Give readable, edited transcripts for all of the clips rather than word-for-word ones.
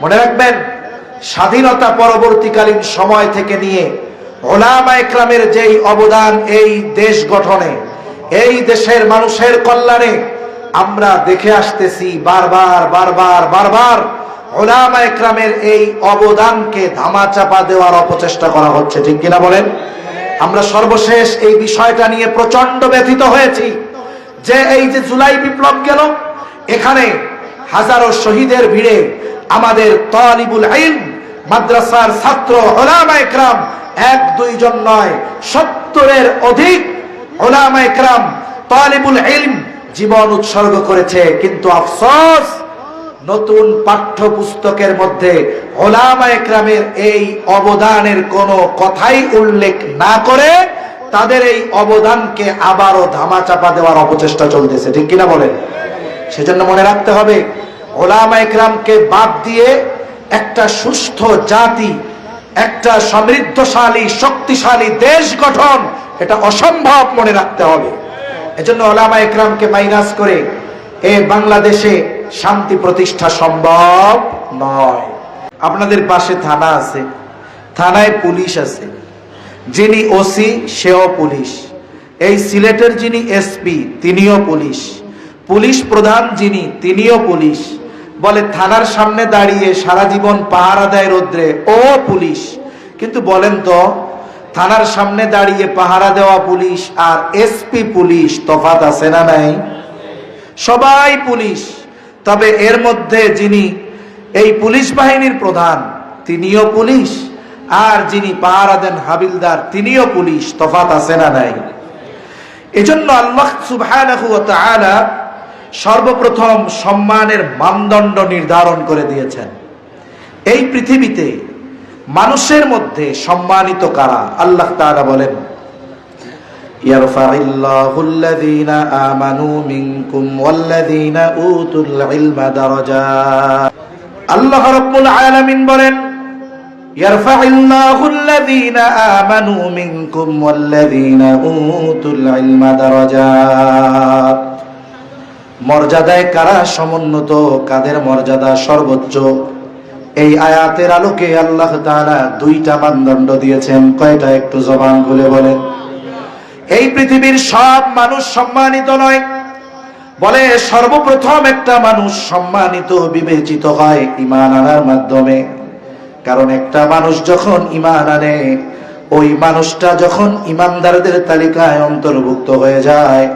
মনে রাখবেন, স্বাধীনতা পরবর্তীকালীন সময় থেকে নিয়ে উলামায়ে কেরামের যেই অবদান এই দেশ গঠনে, এই দেশের মানুষের কল্যাণে আমরা দেখে আসতেছি, বারবার উলামায়ে কেরামের এই অবদানকে ধামাচাপা দেওয়ার অপচেষ্টা করা হচ্ছে। ঠিক কিনা বলেন? আমরা সর্বশেষ এই বিষয়টা নিয়ে প্রচন্ড ব্যথিত হয়েছি যে এই যে জুলাই বিপ্লব গেল, এখানে হাজারো শহীদের ভিড়ে আমাদের তালিবুল ইলম, মাদ্রাসার ছাত্র উলামায়ে কেরাম এক দুইজন নয়, 70-এর অধিক উলামায়ে কেরাম তালিবুল ইলম জীবন উৎসর্গ করেছে। কিন্তু আফসোস, নতুন পাঠ্যপুস্তকের মধ্যে উলামায়ে কেরামের এই অবদানের কোনো কথাই উল্লেখ না করে তাদের এই অবদানকে আবারও ধামাচাপা দেওয়ার অপচেষ্টা চলতেছে। ঠিক কিনা বলেন? সেজন্য মনে রাখতে হবে, উলামায়ে কেরামকে বাদ দিয়ে একটা সুস্থ জাতি, একটা সমৃদ্ধশালী শক্তিশালী দেশ গঠন এটা অসম্ভব, মনে রাখতে হবে। এজন্য উলামায়ে কেরামকে মাইনাস করে বাংলাদেশে শান্তি প্রতিষ্ঠা সম্ভব নয়। আপনাদের পাশে থানা আছে, থানায় পুলিশ আছে, যিনি ওসি সেও পুলিশ, এই সিলেটের যিনি এসপি তিনিও পুলিশ, পুলিশ প্রধান যিনি তিনিও পুলিশ। বলে থানার সামনে দাঁড়িয়ে সারা জীবন পাহারা দেয় রোদ্রে, ও পুলিশ। কিন্তু বলেন তো, থানার সামনে দাঁড়িয়ে পাহারা দেওয়া পুলিশ আর এসপি পুলিশ তফাৎ আছে না নাই? সবাই পুলিশ, তবে এর মধ্যে যিনি এই পুলিশ বাহিনীর প্রধান তিনিও পুলিশ, আর যিনি পাহারা দেন হাবিলদার তিনিও পুলিশ। তফাৎ আছে না নাই? এজন্য আল্লাহ সুবহানাহু ওয়া তাআলা সর্বপ্রথম সম্মানের মানদণ্ড নির্ধারণ করে দিয়েছেন। এই পৃথিবীতে মানুষের মধ্যে সম্মানিত কারা? আল্লাহ তাআলা বলেন, ইয়ারফাইল্লাহুল্লাযীনা আমানু মিনকুম ওয়াল্লাযীনা উতুল ইলমা দারাজাত। আল্লাহ রাব্বুল আলামিন বলেন, ইয়ারফাইল্লাহুল্লাযীনা আমানু মিনকুম ওয়াল্লাযীনা উতুল ইলমা দারাজাত। মর্যাদায় কারা সমুন্নত, কাদের মর্যাদা সর্বোচ্চ? এই আয়াতের আলোকে আল্লাহ তাআলা দুইটা মানদণ্ড দিয়েছেন। কয়টা? একটু জবান খুলে বলেন। এই পৃথিবীর সব মানুষ সম্মানিত নয়। বলে সর্বপ্রথম একটা মানুষ সম্মানিত বিবেচিত হয় ঈমান আনার মাধ্যমে। কারণ একটা মানুষ যখন ঈমান আনে, ওই মানুষটা যখন ঈমানদারদের তালিকায় অন্তর্ভুক্ত হয়ে যায়,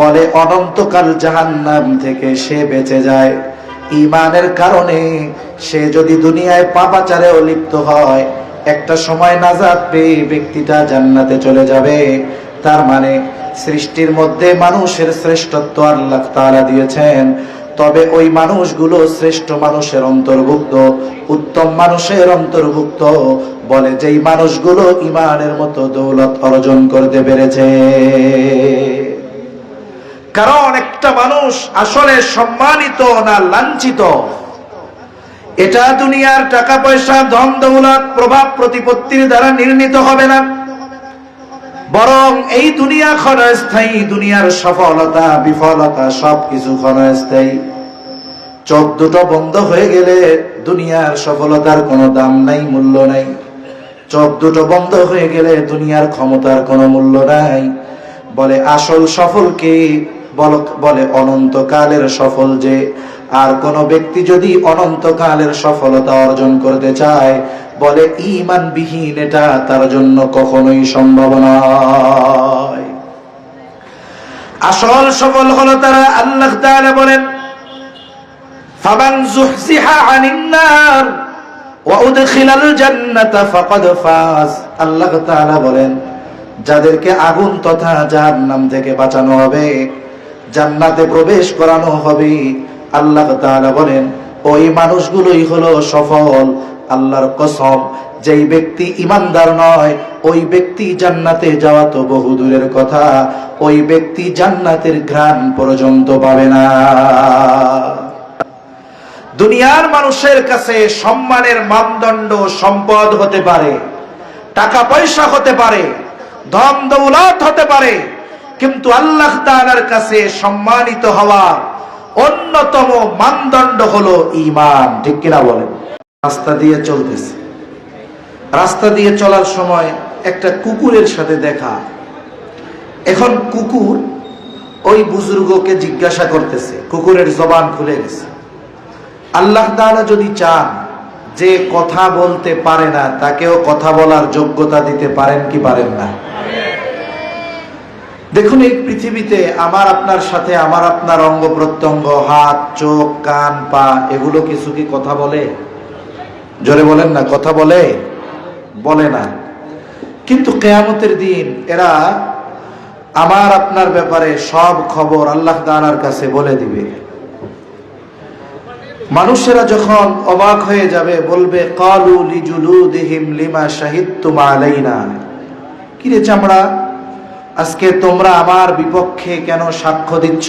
বলে অনন্তকাল জাহান্নাম থেকে সে বেঁচে যায়। ঈমানের কারণে সে যদি দুনিয়ায় পাপাচারেও লিপ্ত হয়, একটা সময় নাজাত পেয়ে ব্যক্তিটা জান্নাতে চলে যাবে। তার মানে সৃষ্টির মধ্যে মানুষের শ্রেষ্ঠত্ব আল্লাহ তাআলা দিয়েছেন, তবে ওই মানুষগুলো শ্রেষ্ঠ মানুষের অন্তর্ভুক্ত, উত্তম মানুষের অন্তর্ভুক্ত। বলে যেই মানুষগুলো ঈমানের মতো দৌলত অর্জন করতে পেরেছে। কারণ একটা মানুষ আসলে সম্মানিত না লাঞ্ছিত, এটা দুনিয়ার টাকা পয়সা ধন দৌলত প্রভাব প্রতিপত্তির দ্বারা নির্ণীত হবে না, বরং এই দুনিয়া ক্ষণস্থায়ী। দুনিয়ার সফলতা বিফলতা সবকিছু ক্ষণস্থায়ী। চোখ দুটো বন্ধ হয়ে গেলে দুনিয়ার সফলতার কোনো দাম নাই, মূল্য নাই। চোখ দুটো বন্ধ হয়ে গেলে দুনিয়ার ক্ষমতার কোনো মূল্য নাই। বলে আসল সফল কে? বলে অনন্তকালের সফল যে। আর কোন ব্যক্তি যদি অনন্তকালের সফলতা অর্জন করতে চায়, বলে ঈমানবিহীন এটা তার জন্য কখনোই সম্ভব নয়। আসল সফল হলো তারা, আল্লাহ তাআলা বলেন, ফামান যুহজিহা আনিন নার ওয়া উদখিলাল জান্নাতা ফাকাদ ফাজ। আল্লাহ তাআলা বলেন, যাদেরকে আগুন তথা জাহান্নাম থেকে বাঁচানো হবে, জান্নাতে প্রবেশ করানো হবে, আল্লাহ তাআলা বলেন ওই মানুষগুলোই হলো সফল। আল্লাহর কসম, যেই ব্যক্তি ঈমানদার নয়, ওই ব্যক্তি জান্নাতে যাওয়া তো বহু দূরের কথা, ওই ব্যক্তি জান্নাতের ঘ্রাণ পর্যন্ত পাবে না। দুনিয়ার মানুষের কাছে সম্মানের মানদণ্ড সম্পদ হতে পারে, টাকা পয়সা হতে পারে, ধন দৌলত হতে পারে, কিন্তু আল্লাহ তাআলার কাছে সম্মানিত হওয়া অন্যতম মানদণ্ড হলো ঈমান। ঠিক কিনা বলেন? রাস্তা দিয়ে চলতেছে, রাস্তা দিয়ে চলার সময় একটা কুকুরের সাথে দেখা। এখন কুকুর ওই বুজুর্গকে জিজ্ঞাসা করতেছে, কুকুরের জবান খুলে গেছে। আল্লাহ তাআলা যদি চান যে কথা বলতে পারে না তাকেও কথা বলার যোগ্যতা দিতে পারেন কি পারেন না? দেখুন, এই পৃথিবীতে আমার আপনার সাথে আমার আপনার অঙ্গ প্রত্যঙ্গ, হাত, চোখ, কান, পা, এগুলো কিছু কি কথা বলে? জোরে বলেন না, কথা বলে? বলে না। কিন্তু কিয়ামতের দিন এরা আমার আপনার ব্যাপারে সব খবর আল্লাহ তাআলার কাছে বলে দিবে। মানুষেরা যখন অবাক হয়ে যাবে, বলবে ক্বালু লিজুলুদিহিম লিমা শাহিদতুম আলাইনা, কি রে চামড়া, আজকে তোমরা আমার বিপক্ষে কেন সাক্ষ্য দিচ্ছ?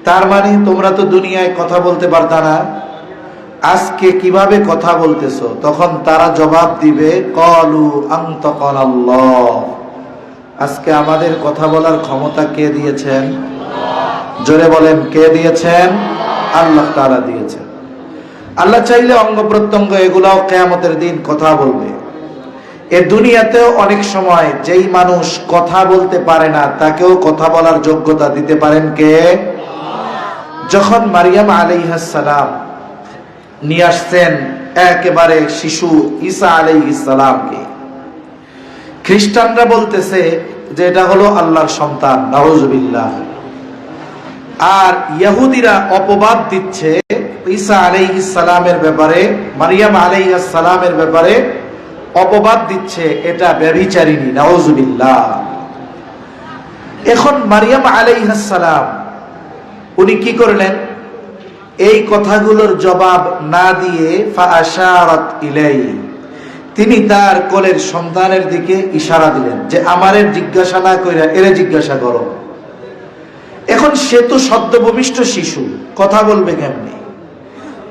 তার মানে তোমরা তো দুনিয়ায় কথা বলতে পারতা না, আজকে কিভাবে কথা বলতেছো? তখন তারা জবাব দিবে ক্বালু আনতাকানাল্লাহ, আজকে আমাদের কথা বলার ক্ষমতা কে দিয়েছেন? জোরে বলেন, কে দিয়েছেন? আল্লাহ তাআলা দিয়েছেন। আল্লাহ চাইলে অঙ্গ প্রত্যঙ্গ এগুলাও কিয়ামতের দিন কথা বলবে। এ দুনিয়াতেও অনেক সময় যেই মানুষ কথা বলতে পারে না তাকেও কথা বলার যোগ্যতা দিতে পারেন কে? যখন মারিয়াম আলাইহিস সালাম নিয়ে আসছেন একেবারে শিশু ঈসা আলাইহিস সালামকে, খ্রিস্টানরা বলতেছে যে এটা হলো আল্লাহর সন্তান, নাউজুবিল্লাহ। আর ইহুদিরা অপবাদ দিচ্ছে ঈসা আলাইহিস সালামের ব্যাপারে, মারিয়াম আলাইহিস সালামের ব্যাপারে অপবাদ দিচ্ছে এটা ব্যভিচারিণী, নাউজুবিল্লাহ। এখন মারিয়াম আলাইহিস সালাম উনি কি করলেন? এই কথাগুলোর জবাব না দিয়ে ফাআশারাত ইলাইহি, তিনি তার কোলের সন্তানের দিকে ইশারা দিলেন যে আমারে জিজ্ঞাসা না কইরা এরে জিজ্ঞাসা করো। এখন সে তো সদ্যভূমিষ্ঠ শিশু, কথা বলবে কেমনে?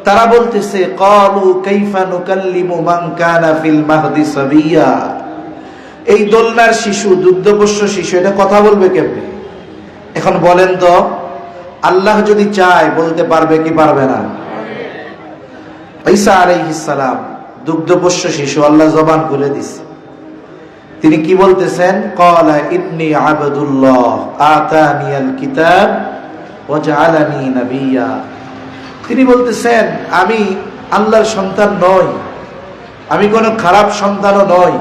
তারা বলতেছে ক্বালু কাইফা নুকাল্লিমু মান কানা ফিল মাহদি সাবিয়া, এই দোলনার শিশু, দুগ্ধপোষ্য শিশু, এটা কথা বলবে কেমনে? এখন বলেন তো, আল্লাহ যদি চায় বলতে পারবে কি পারবে না? ঈসা আলাইহিস সালাম দুগ্ধপোষ্য শিশু, আল্লাহ জবান খুলে দিছে। তিনি কি বলতেছেন? ক্বালা ইন্নী আবদুল্লাহ আতানিয়াল কিতাব ওয়া জাআলানি নাবিয়্যা। তিনি বলতেছেন আমি আল্লাহর সন্তান নই, আমি কোনো খারাপ সন্তানও নই,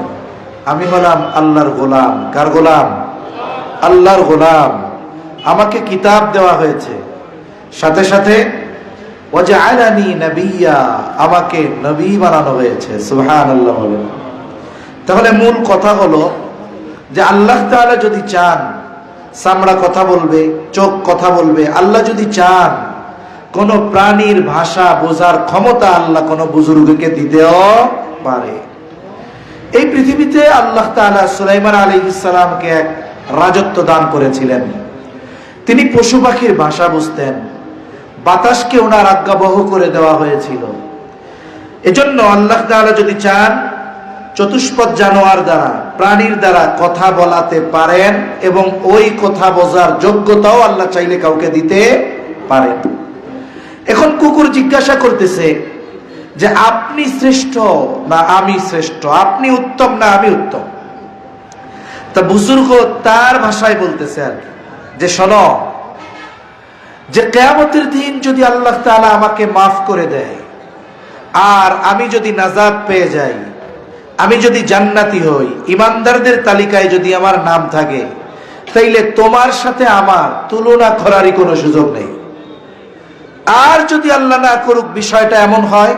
আমি হলাম আল্লাহর গোলাম। কার গোলাম? আল্লাহর গোলাম। আমাকে কিতাব দেওয়া হয়েছে, সাথে সাথে ওয়া জাআলানি নাবিয়্যা, আমাকে নবী বানানো হয়েছে। সুবহানাল্লাহ বলেন। তাহলে মূল কথা হলো যে আল্লাহ তাআলা যদি চান চামড়া কথা বলবে, চোখ কথা বলবে। আল্লাহ যদি চান কোন প্রাণীর ভাষা বোঝার ক্ষমতা আল্লাহ কোন বুজুর্গকে দিতেও পারে। এই পৃথিবীতে আল্লাহ তাআলা সুলাইমান আলাইহিস সালামকে এক রাজত্ব দান করেছিলেন। তিনি পশু পাখির ভাষা বুঝতেন, বাতাসকে ওনার আজ্ঞাবহ করে দেওয়া হয়েছিল। এজন্য আল্লাহ তাআলা যদি চান চতুষ্পদ জানোয়ার দ্বারা, প্রাণীর দ্বারা কথা বলাতে পারেন, এবং ওই কথা বোঝার যোগ্যতাও আল্লাহ চাইলে কাউকে দিতে পারেন। এখন কুকুর জিজ্ঞাসা করতেছে যে আপনি শ্রেষ্ঠ না আমি শ্রেষ্ঠ, আপনি উত্তম না আমি উত্তম? তা বুজুর্গ তার ভাষায় বলতেছে আর কি, যে শোনো, যে কিয়ামতের দিন যদি আল্লাহ তাআলা আমাকে মাফ করে দেয় আর আমি যদি নাজাত পেয়ে যাই, আমি যদি জান্নাতি হই, ইমানদারদের তালিকায় যদি আমার নাম থাকে, তাইলে তোমার সাথে আমার তুলনা করারই কোনো সুযোগ নেই। আর যদি আল্লাহ না করুক বিষয়টা এমন হয়,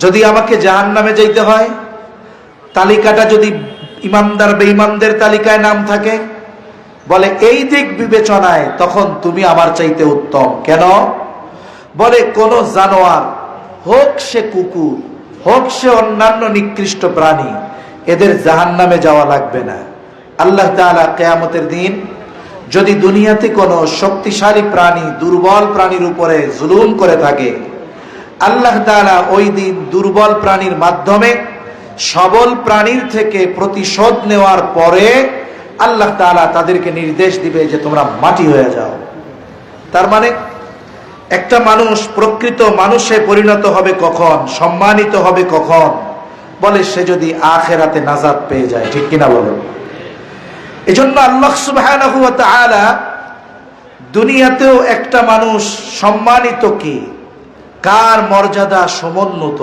যদি আমাকে জাহান্নামে যাইতে হয়, তালিকাটা যদি ইমানদার বেঈমানদের তালিকায় নাম থাকে, বলে এই দিক বিবেচনায় তখন তুমি আমার চাইতে উত্তম। কেন? বলে কোন জানোয়ার হোক, সে কুকুর হোক, সে অন্যান্য নিকৃষ্ট প্রাণী, এদের জাহান্নামে যাওয়া লাগবে না। আল্লাহ তাআলা কিয়ামতের দিন যদি দুনিয়াতে কোনো শক্তিশালী প্রাণী দুর্বল প্রাণীর উপরে জুলুম করে থাকে, আল্লাহ তাআলা ওই দিন দুর্বল প্রাণীর মাধ্যমে সবল প্রাণীর থেকে প্রতিশোধ নেওয়ার পরে আল্লাহ তাআলা তাদেরকে নির্দেশ দিবে যে তোমরা মাটি হয়ে যাও। তার মানে একটা মানুষ প্রকৃত মানুষে পরিণত হবে কখন, সম্মানিত হবে কখন? বলে সে যদি আখিরাতে নাজাত পেয়ে যায়। ঠিক কিনা বলেন? এজন্য আল্লাহ সুবহানাহু ওয়া তাআলা দুনিয়াতেও একটা মানুষ সম্মানিত কি, কার মর্যাদা সমুন্নত,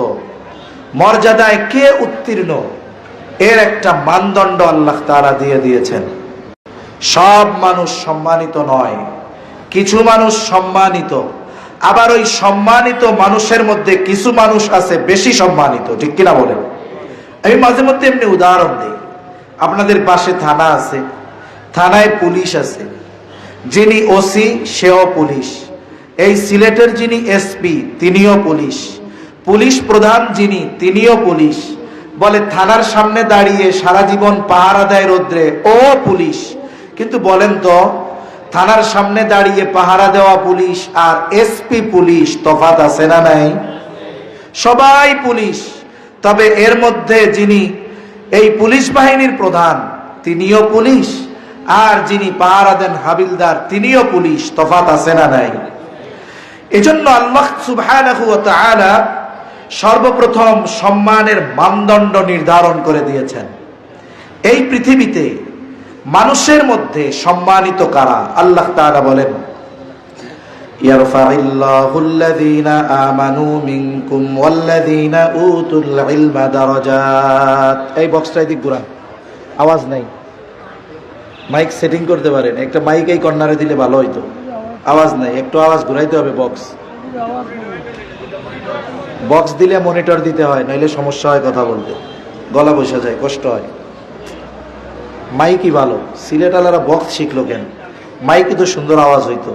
মর্যাদায় কে উত্তীর্ণ, এর একটা মানদণ্ড আল্লাহ তাআলা দিয়ে দিয়েছেন। সব মানুষ সম্মানিত নয়, কিছু মানুষ সম্মানিত। আবার ওই সম্মানিত মানুষের মধ্যে কিছু মানুষ আছে বেশি সম্মানিত। ঠিক কিনা বলেন? আমি মাঝে মধ্যে এমনি উদাহরণ দিই। আপনাদের পাশে থানা আছে, থানায় পুলিশ আছে, যিনি ওসি সেও পুলিশ, এই সিলেটের যিনি এসপি তিনিও পুলিশ, পুলিশ প্রধান যিনি তিনিও পুলিশ। বলে থানার সামনে দাঁড়িয়ে সারা জীবন পাহারা দেয় রোদ্রে, ও পুলিশ। কিন্তু বলেন তো, থানার সামনে দাঁড়িয়ে পাহারা দেওয়া পুলিশ আর এসপি পুলিশ তফাৎ আছে না নাই? সবাই পুলিশ, তবে এর মধ্যে যিনি এই পুলিশ বাহিনীর প্রধান তিনিও পুলিশ, আর যিনি পাহারা দেন হাবিলদার তিনিও পুলিশ। তফাৎ আছে না নাই? এজন্য আল্লাহ সুবহানাহু ওয়া তাআলা সর্বপ্রথম সম্মানের মানদণ্ড নির্ধারণ করে দিয়েছেন। এই পৃথিবীতে মানুষের মধ্যে সম্মানিত কারা? আল্লাহ তাআলা বলেন, ইয়ারফাইল্লাহুল্লাযীনা আমানু মিনকুম ওয়াল্লাযীনা উতুল ইলমা দারাজাত। এই বক্সটা এদিক ঘুরান, আওয়াজ নাই। মাইক সেটিং করতে পারেন, একটা মাইক এই কর্নারে দিলে ভালো হইতো। আওয়াজ নাই, একটু আওয়াজ ঘুরাইতে হবে। বক্স দিলে মনিটর দিতে হয়, নইলে সমস্যা হয় কথা বলতে, গলা বসে যায়, কষ্ট হয়। মাইকই ভালো। সিলেট আলারা বক্স শিখলো কেন? মাইকই তো সুন্দর আওয়াজ হইতো।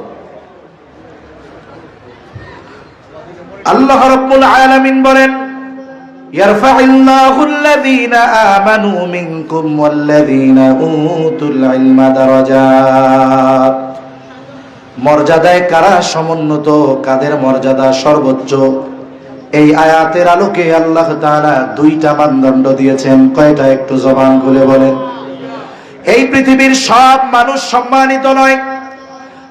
আল্লাহ রাব্বুল আলামিন বলেন, ইয়ারফাইল্লাহুল্লাযীনা আমানু মিনকুম ওয়াল্লাযীনা উতুল ইলমা দারাজাত। মর্যাদায় কারা সমুন্নত, কাদের মর্যাদা সর্বোচ্চ? এই আয়াতের আলোকে আল্লাহ তাআলা দুইটা মানদণ্ড দিয়েছেন। কয়টা? একটু জবান খুলে বলেন। এই পৃথিবীর সব মানুষ সম্মানিত নয়।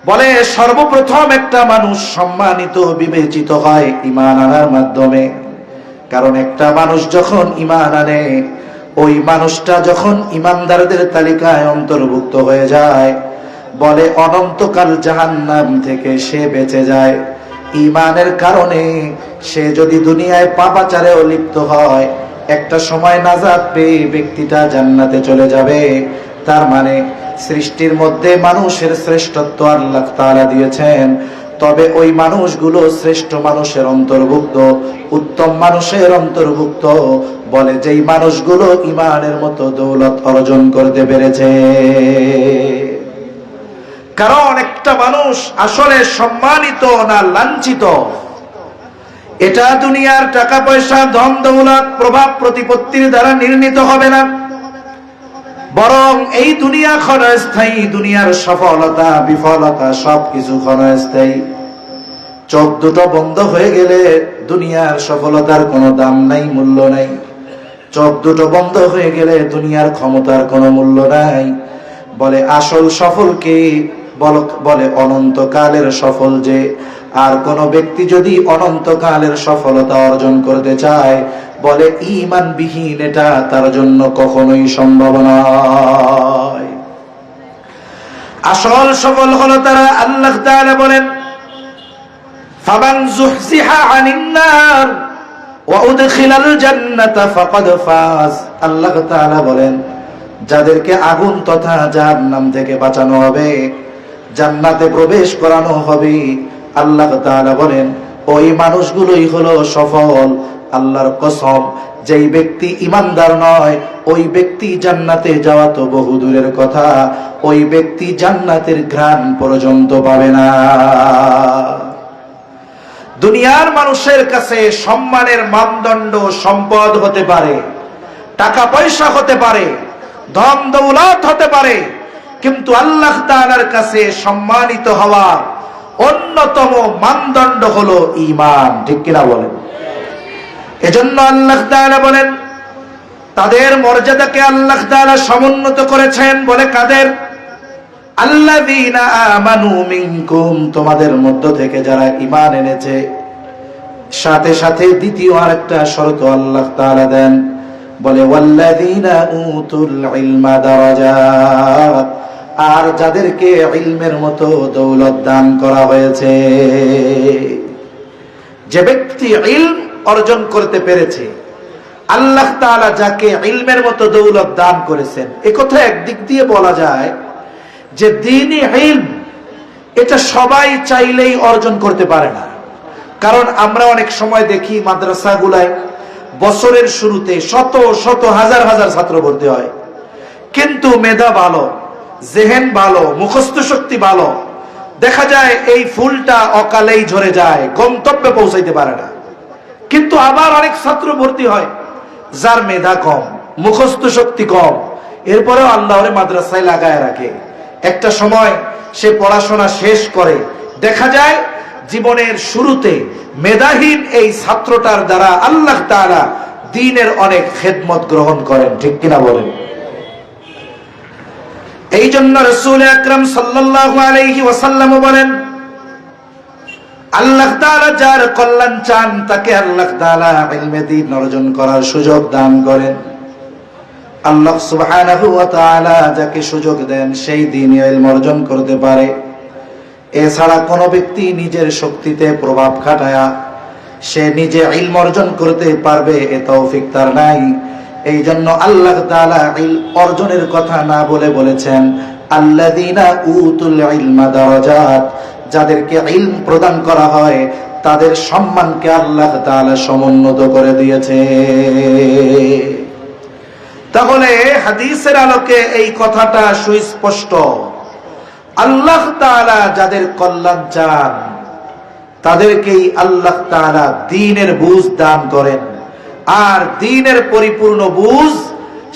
বলে সর্বপ্রথম একটা মানুষ সম্মানিত বিবেচিত হয় ঈমান আনার মাধ্যমে। কারণ একটা মানুষ যখন ঈমান আনে, ওই মানুষটা যখন ঈমানদারদের তালিকায় অন্তর্ভুক্ত হয়ে যায়, বলে অনন্তকাল জাহান্নাম থেকে সে বেঁচে যায়। ঈমানের কারণে সে যদি দুনিয়ায় পাপাচারেও লিপ্ত হয়, একটা সময় নাজাত পেয়ে ব্যক্তিটা জান্নাতে চলে যাবে। তার মানে সৃষ্টির মধ্যে মানুষের শ্রেষ্ঠত্ব আল্লাহ তাআলা দিয়েছেন, তবে ওই মানুষগুলো শ্রেষ্ঠ মানুষের অন্তর্ভুক্ত, উত্তম মানুষের অন্তর্ভুক্ত। বলে যেই মানুষগুলো ঈমানের মতো দৌলত অর্জন করতে পেরেছে। কারণ একটা মানুষ আসলে সম্মানিত না লাঞ্ছিত, এটা দুনিয়ার টাকা পয়সা ধন দৌলত প্রভাব প্রতিপত্তির দ্বারা নির্ণীত হবে না, বরং এই দুনিয়া ক্ষণস্থায়ী। দুনিয়ার সফলতা বিফলতা সবকিছু ক্ষণস্থায়ী। চোখ দুটো বন্ধ হয়ে গেলে দুনিয়ার সফলতার কোনো দাম নাই, মূল্য নাই। চোখ দুটো বন্ধ হয়ে গেলে দুনিয়ার ক্ষমতার কোনো মূল্য নাই। বলে আসল সফল কে? বলে অনন্তকালের সফল যে। আর কোন ব্যক্তি যদি অনন্তকালের সফলতা অর্জন করতে চায়, বলে ঈমানবিহীন এটা তার জন্য কখনোই সম্ভব নয়। আসল সফল হলো তারা, আল্লাহ তাআলা বলেন, ফামান যুহজিহা আনিন নার ওয়া উদখিলাল জান্নাতা ফাকাদ ফাজ। আল্লাহ তাআলা বলেন, যাদেরকে আগুন তথা জাহান্নাম থেকে বাঁচানো হবে, জান্নাতে প্রবেশ করানো হবে, আল্লাহ তাআলা বলেন ওই মানুষগুলোই হলো সফল। আল্লাহর কসম, যেই ব্যক্তি ঈমানদার নয়, ওই ব্যক্তি জান্নাতে যাওয়া তো বহু দূরের কথা, ওই ব্যক্তি জান্নাতের ঘ্রাণ পর্যন্ত পাবে না। দুনিয়ার মানুষের কাছে সম্মানের মানদণ্ড সম্পদ হতে পারে, টাকা পয়সা হতে পারে, ধন দৌলত হতে পারে, কিন্তু আল্লাহ তাআলার কাছে সম্মানিত হওয়া অন্যতম মানদণ্ড হলো ঈমান। ঠিক কিনা বলেন? এজন্য আল্লাহ তাআলা বলেন, তাদের মর্যাদাকে আল্লাহ তাআলা সমুন্নত করেছেন। বলে কাদের? আল্লাযীনা আমানু মিনকুম, তোমাদের মধ্য থেকে যারা ঈমান এনেছে। সাথে সাথে দ্বিতীয় আরেকটা শর্ত আল্লাহ তাআলা দেন, বলে ওয়াল্লাযীনা উতুল ইলমা দারাজাত, আর যাদেরকে ইলমের মতো দৌলত দান করা হয়েছে। যে ব্যক্তি ইলম অর্জন করতে পেরেছে, আল্লাহ তাআলা যাকে ইলমের মতো দৌলত দান করেছেন, একথা একদিক দিয়ে বলা যায় যে দ্বীনি ইলম এটা সবাই চাইলেই অর্জন করতে পারে না। কারণ আমরা অনেক সময় দেখি মাদ্রাসাগুলায় বছরের শুরুতে শত শত হাজার হাজার ছাত্র ভর্তি হয়, কিন্তু মেধা ভালো, জেহেন ভালো, মুখস্থ শক্তি ভালো, দেখা যায় এই ফুলটা অকালেই ঝরে যায়, গন্তব্যে পৌঁছাইতে পারে না। কিন্তু আবার অনেক ছাত্র ভর্তি হয় যার মেধা কম, মুখস্থ শক্তি কম, এরপরেও আল্লাহরে মাদ্রাসায় লাগায় রাখে। একটা সময় সে পড়াশোনা শেষ করে, দেখা যায় জীবনের শুরুতে মেধাহীন এই ছাত্রটার দ্বারা আল্লাহ তাআলা দ্বীনের অনেক খেদমত গ্রহণ করেন, ঠিক কিনা বলেন? এই জন্য রাসূল আকরাম সাল্লাল্লাহু আলাইহি ওয়াসাল্লাম বলেন, আল্লাহ তাআলা যার কল্যাণ চান তাকে আল্লাহ তাআলা ইলমে দ্বীন অর্জন করার সুযোগ দান করেন। আল্লাহ সুবহানাহু ওয়া তাআলা যাকে সুযোগ দেন সেই দ্বীনি ইলম অর্জন করতে পারে। এছাড়া কোনো ব্যক্তি নিজের শক্তিতে প্রভাব খাটায়া সে নিজে ইলম অর্জন করতে পারবে এ তৌফিক তার নাই। এই জন্য আল্লাহ তাআলা ইলম অর্জনের কথা না বলে বলেছেন আল্লাযীনা উতুল ইলমা দারাজাত, যাদেরকে ইলম প্রদান করা হয় তাদের সম্মানকে আল্লাহ তাআলা সমুন্নত করে দিয়েছে। তাহলে হাদিসের আলোকে এই কথাটা সুস্পষ্ট, আল্লাহ তাআলা যাদের কল্যাণ চান তাদেরকেই আল্লাহ তাআলা দ্বীনের বুঝ দান করেন। আর দ্বীনের পরিপূর্ণ বুঝ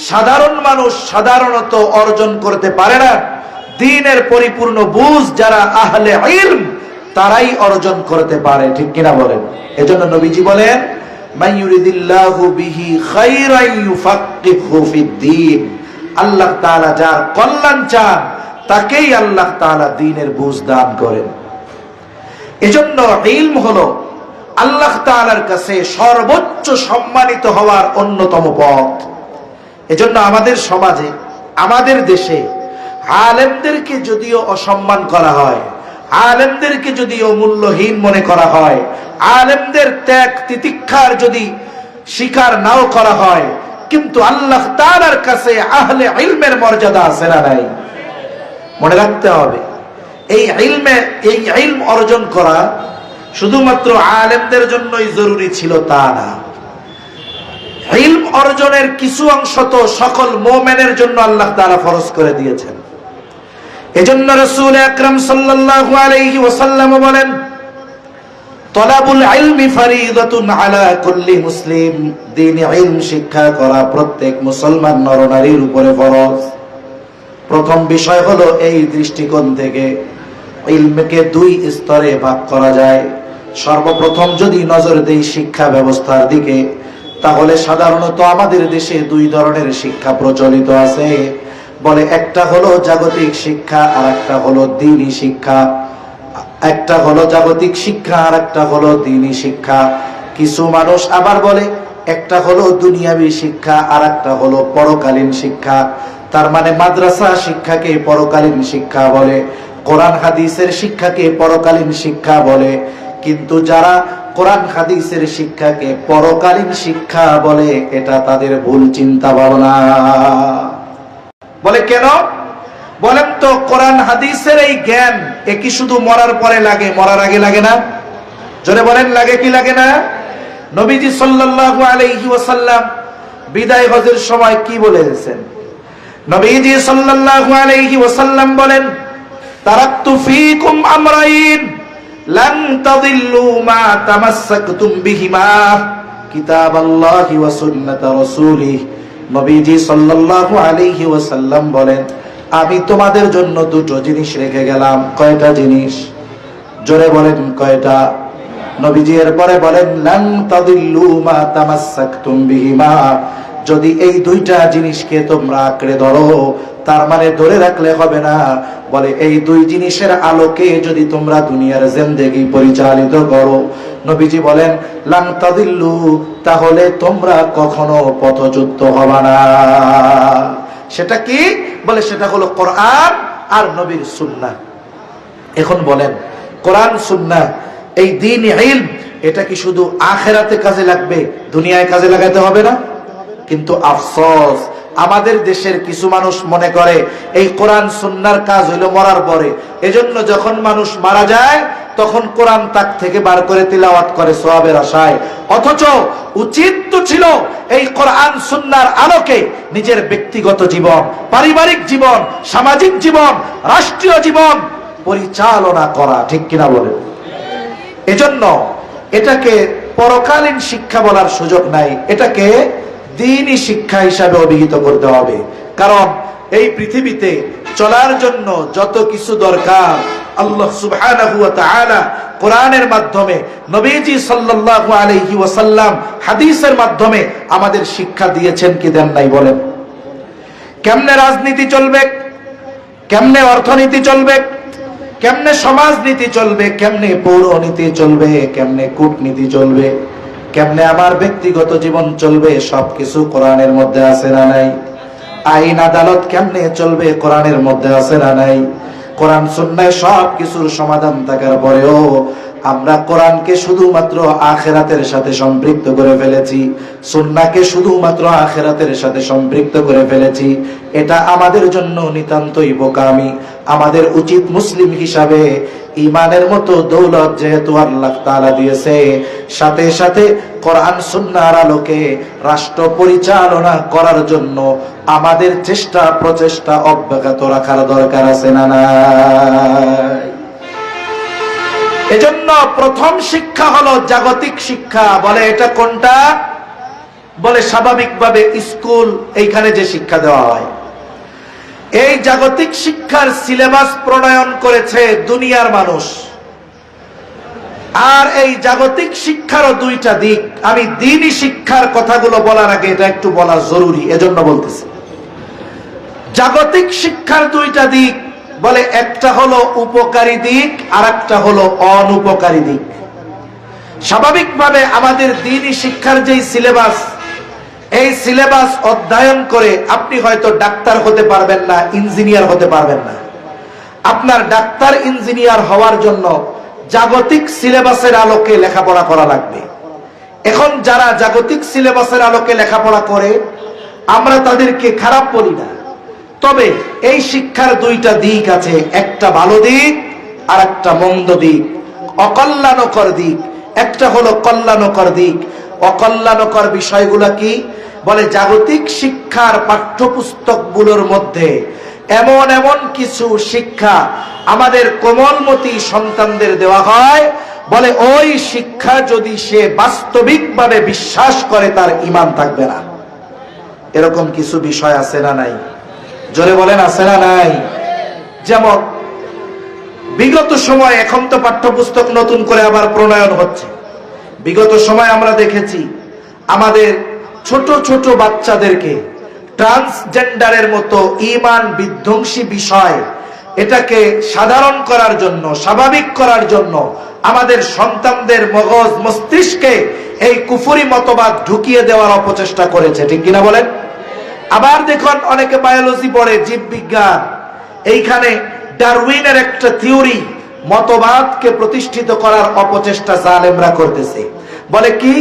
সাধারণ মানুষ সাধারণত অর্জন করতে পারে না। দ্বীনের পরিপূর্ণ বুঝ যারা আহলে ইলম তারাই অর্জন করতে পারে, ঠিক কিনা বলেন? এজন্য নবীজি বলেন মাইয়ুরিদিল্লাহু বিহি খায়রান ইউফাক্কিহু ফিদ্দীন, আল্লাহ তাআলা যার কল্যাণ চান তাকেই আল্লাহ তাআলা দ্বীনের বুঝ দান করেন। এজন্য ইলম হলো আল্লাহ তাআলার কাছে সর্বোচ্চ সম্মানিত হওয়ার অন্যতম পথ। এজন্য আমাদের সমাজে, আমাদের দেশে আলেমদেরকে যদিও অসম্মান করা হয়, আলেমদেরকে যদিও মূল্যহীন মনে করা হয়, আলেমদের ত্যাগ তিতিক্ষার যদি স্বীকার নাও করা হয়, কিন্তু আল্লাহ তাআলার কাছে আহলে ইলমের মর্যাদা আছে না নাই? মনে রাখতে হবে, এই ইলম অর্জন করা শুধুমাত্র আলেমদের জন্যই জরুরি ছিল তা না। ইলম অর্জনের কিছু অংশ তো সকল মুমিনের জন্য আল্লাহ তাআলা ফরজ করে দিয়েছেন। এজন্য রাসূল আকরাম সাল্লাল্লাহু আলাইহি ওয়াসাল্লাম বলেন তলাবুল ইলমি ফরিদাতুন আলা কুল্লি মুসলিম, দ্বীনি ইলম শিক্ষা করা প্রত্যেক মুসলমান নরনারীর উপরে ফরজ। প্রথম বিষয় হলো এই দৃষ্টিকোণ থেকে ইলমকে দুই স্তরে ভাগ করা যায়। সর্বপ্রথম যদি নজর দেই শিক্ষা ব্যবস্থার দিকে, তাহলে সাধারণত আমাদের দেশে দুই ধরনের শিক্ষা প্রচলিত আছে। বলে একটা হলো জাগতিক শিক্ষা আর একটা হলো দ্বীনি শিক্ষা। একটা হলো জাগতিক শিক্ষা আর একটা হলো দ্বীনি শিক্ষা। কিছু মানুষ আবার বলে একটা হলো দুনিয়াবী শিক্ষা আর একটা হলো পরকালীন শিক্ষা। তার মানে মাদ্রাসা শিক্ষাকে পরকালীন শিক্ষা বলে, কোরআন হাদিসের শিক্ষাকে পরকালীন শিক্ষা বলে। কিন্তু যারা কোরআন হাদিসের শিক্ষাকে পরকালীন শিক্ষা বলে, এটা তাদের ভুল চিন্তা ভাবনা। বলে কেন? বলেন তো, কোরআন হাদিসের এই জ্ঞান এ কি শুধু মরার পরে লাগে, মরার আগে লাগে না? জোরে বলেন, লাগে কি লাগে না? নবীজি সাল্লাল্লাহু আলাইহি ওয়াসাল্লাম বিদায় হজের সময় কি বলেছেন? নবীজি সাল্লাল্লাহু আলাইহি ওয়াসাল্লাম বলেন তারাকতু ফীকুম আমরাইন লান তাদিল্লু মা তামাসসাকতুম বিহিমা কিতাবাল্লাহি ওয়া সুন্নাত রাসূলিহি। নবীজি সাল্লাল্লাহু আলাইহি ওয়াসাল্লাম বলেন আমি তোমাদের জন্য দুটো জিনিস রেখে গেলাম। কয়টা জিনিস? জোরে বলেন কয়টা? নবীজি এরপরে বলেন লান তাদিল্লু মা তামাসসাকতুম বিহিমা, যদি এই দুইটা জিনিসকে তোমরা আঁকড়ে ধরো তার মানে ধরে রাখলে হবে না। বলে এই দুই জিনিসের আলোকে যদি তোমরা দুনিয়ার জিন্দেগি পরিচালিত করো, নবীজি বলেন লান তাদিল্লু, তাহলে তোমরা কখনো পথচ্যুত হবে না। সেটা কি? বলে সেটা হলো কোরআন আর নবীর সুন্নাহ। এখন বলেন কোরআন সুন্নাহ এই দ্বীন ইলম, এটা কি শুধু আখিরাতে কাজে লাগবে, দুনিয়ায় কাজে লাগাতে হবে না? কিন্তু আফসোস, আমাদের দেশের কিছু মানুষ মনে করে এই কোরআন সুন্নাহর কাজ হইল মরার পরে, এজন্য যখন মানুষ মারা যায় তখন কোরআন তাক থেকে বার করে তিলাওয়াত করে সওয়াবের আশায়। অথচ উচিত তো ছিল এই কোরআন সুন্নাহর আলোকে নিজের ব্যক্তিগত জীবন, পারিবারিক জীবন, সামাজিক জীবন, রাষ্ট্রীয় জীবন পরিচালনা করা, ঠিক কিনা বলেন? এজন্য এটাকে পরকালীন শিক্ষা বলার সুযোগ নাই, এটাকে দ্বীনি শিক্ষা হিসাবে অভিহিত করতে হবে। কারণ এই পৃথিবীতে চলার জন্য যত কিছু দরকার আল্লাহ সুবহানাহু ওয়া তাআলা কোরআনের মাধ্যমে, নবীজি সাল্লাল্লাহু আলাইহি ওয়াসাল্লাম হাদিসের মাধ্যমে আমাদের শিক্ষা দিয়েছেন কি দেন নাই? বলেন কেমনে রাজনীতি চলবে, কেমনে অর্থনীতি চলবে, কেমনে সমাজনীতি চলবে, কেমনে পৌরনীতি চলবে, কেমনে কূটনীতি চলবে, কেমনে আমার ব্যক্তিগত জীবন চলবে, সবকিছু কোরআনের মধ্যে আছে না নাই? আইন আদালত কেমনে চলবে, কোরআনের মধ্যে আছে না নাই? কোরআন সুন্নাহয় সব কিছুর সমাধান থাকার পরেও আমরা কোরআনকে শুধুমাত্র আখিরাতের সাথে সম্পৃক্ত করে ফেলেছি, সুন্নাহকে শুধুমাত্র আখিরাতের সাথে সম্পৃক্ত করে ফেলেছি। এটা আমাদের জন্য নিতান্তই বোকামি। আমাদের উচিত মুসলিম হিসাবে ইমানের মতো দৌলত যেহেতু আল্লাহ তাআলা দিয়েছে, সাথে সাথে কোরআন সুন্নাহর আলোকে রাষ্ট্র পরিচালনা করার জন্য আমাদের চেষ্টা প্রচেষ্টা অব্যাহত রাখার দরকার আছে না নাই? এজন্য প্রথম শিক্ষা হলো জাগতিক শিক্ষা। বলে এটা কোনটা? বলে স্বাভাবিকভাবে স্কুল, এইখানে যে শিক্ষা দেওয়া হয়, এই জাগতিক শিক্ষার সিলেবাস প্রণয়ন করেছে দুনিয়ার মানুষ। আর এই জাগতিক শিক্ষারও দুইটা দিক। আমি দ্বীনি শিক্ষার কথাগুলো বলার আগে এটা একটু বলা জরুরি, এজন্য বলতেছি। জাগতিক শিক্ষার দুইটা দিক, বলে একটা হলো উপকারী দিক আর একটা হলো অনুপকারী দিক। স্বাভাবিকভাবে আমাদের দ্বীনি শিক্ষার যেই সিলেবাস, এই সিলেবাস অধ্যয়ন করে আপনি হয়তো ডাক্তার হতে পারবেন না, ইঞ্জিনিয়ার হতে পারবেন না। আপনার ডাক্তার ইঞ্জিনিয়ার হওয়ার জন্য জাগতিক সিলেবাসের আলোকে লেখাপড়া করা লাগবে। এখন যারা জাগতিক সিলেবাসের আলোকে লেখাপড়া করে আমরা তাদেরকে খারাপ বলি না, তবে এই শিক্ষার দুইটা দিক আছে, একটা ভালো দিক আর একটা মন্দ দিক, অকল্যাণকর দিক। একটা হলো কল্যাণকর দিক। অকল্যাণকর বিষয়গুলো কি? বলে জাগতিক শিক্ষার পাঠ্যপুস্তকগুলোর মধ্যে এমন এমন কিছু শিক্ষা আমাদের কোমলমতি সন্তানদের দেওয়া হয়, বলে ওই শিক্ষা যদি সে বাস্তবিকভাবে বিশ্বাস করে তার ঈমান থাকবে না। এরকম কিছু বিষয় আছে না নাই? জোরে বলেন আছে না নাই? যেমন বিগত সময়, এখন তো পাঠ্যপুস্তক নতুন করে আবার প্রণয়ন হচ্ছে, বিগত সময় আমরা দেখেছি আমাদের ছোট ছোট বাচ্চাদেরকে ট্রান্সজেন্ডারের মতো ঈমান বিধ্বংসী বিষয়, এটাকে সাধারণ করার জন্য, স্বাভাবিক করার জন্য আমাদের সন্তানদের মগজ মস্তিষ্কে এই কুফরি মতবাদ ঢুকিয়ে দেওয়ার অপচেষ্টা করেছে, ঠিক কিনা বলেন? আবার দেখুন অনেকে বায়োলজি পড়ে, জীববিজ্ঞান, এইখানে ডারউইনের একটা থিওরি মতবাদকে প্রতিষ্ঠিত করার অপচেষ্টা জালেমরা করতেছে। বলে কি?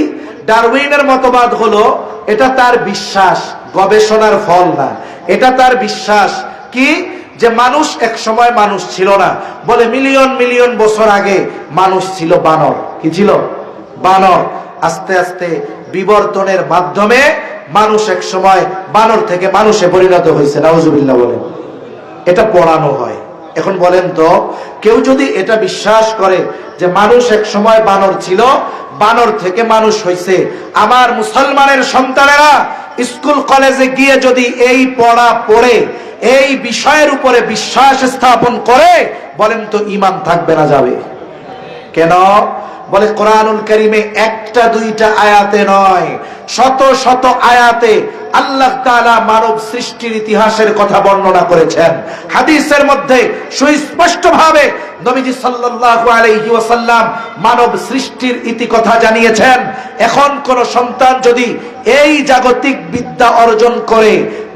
ডারউইনের মতবাদ হলো এটা তার বিশ্বাস, গবেষণার ফল না, এটা তার বিশ্বাস কি যে মানুষ এক সময় মানুষ ছিল না। বলে মিলিয়ন মিলিয়ন বছর আগে মানুষ ছিল বানর। কি ছিল? বানর। আস্তে আস্তে বিবর্তনের মাধ্যমে মানুষ এক সময় বানর থেকে মানুষে পরিণত হয়েছে। নাউজুবিল্লাহ বলেন। এটা পড়ানো হয়। এখন বলেন তো, কেউ যদি এটা বিশ্বাস করে যে মানুষ এক সময় বানর ছিল, বানর থেকে মানুষ হয়েছে, আমার মুসলমানের সন্তানেরা স্কুল কলেজে গিয়ে যদি এই পড়া পড়ে এই বিষয়ের উপরে বিশ্বাস স্থাপন করে, বলেন তো ঈমান থাকবে না যাবে? কেন? বলে কোরআনুল কারীমে একটা দুইটা আয়াতে নয়, শত শত আয়াতে আল্লাহ তাআলা মানব সৃষ্টির ইতিহাসের কথা বর্ণনা করেছেন। হাদিসের মধ্যে সুস্পষ্টভাবে নবীজি সাল্লাল্লাহু আলাইহি ওয়াসাল্লাম মানব সৃষ্টির ইতিকথা জানিয়েছেন। এখন কোন সন্তান যদি এই জাগতিক বিদ্যা অর্জন করে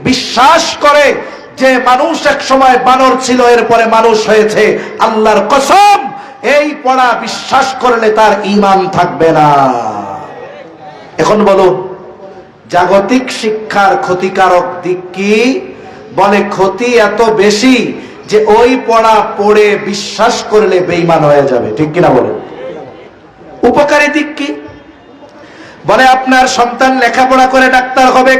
বিশ্বাস করে যে মানুষ এক সময় বানর ছিল, এরপরে মানুষ হয়েছে, আল্লাহর কসম এই পড়া বিশ্বাস করলে তার ঈমান থাকবে না। এখন বলো, জাগতিক শিক্ষার ক্ষতিকারক দিক কি? বলে ক্ষতি এত বেশি যে ওই পড়া পড়ে বিশ্বাস করলে বেঈমান হয়ে যাবে, ঠিক কিনা বলে? উপকারী দিক কি? বলে আপনার সন্তান লেখাপড়া করে ডাক্তার হবে,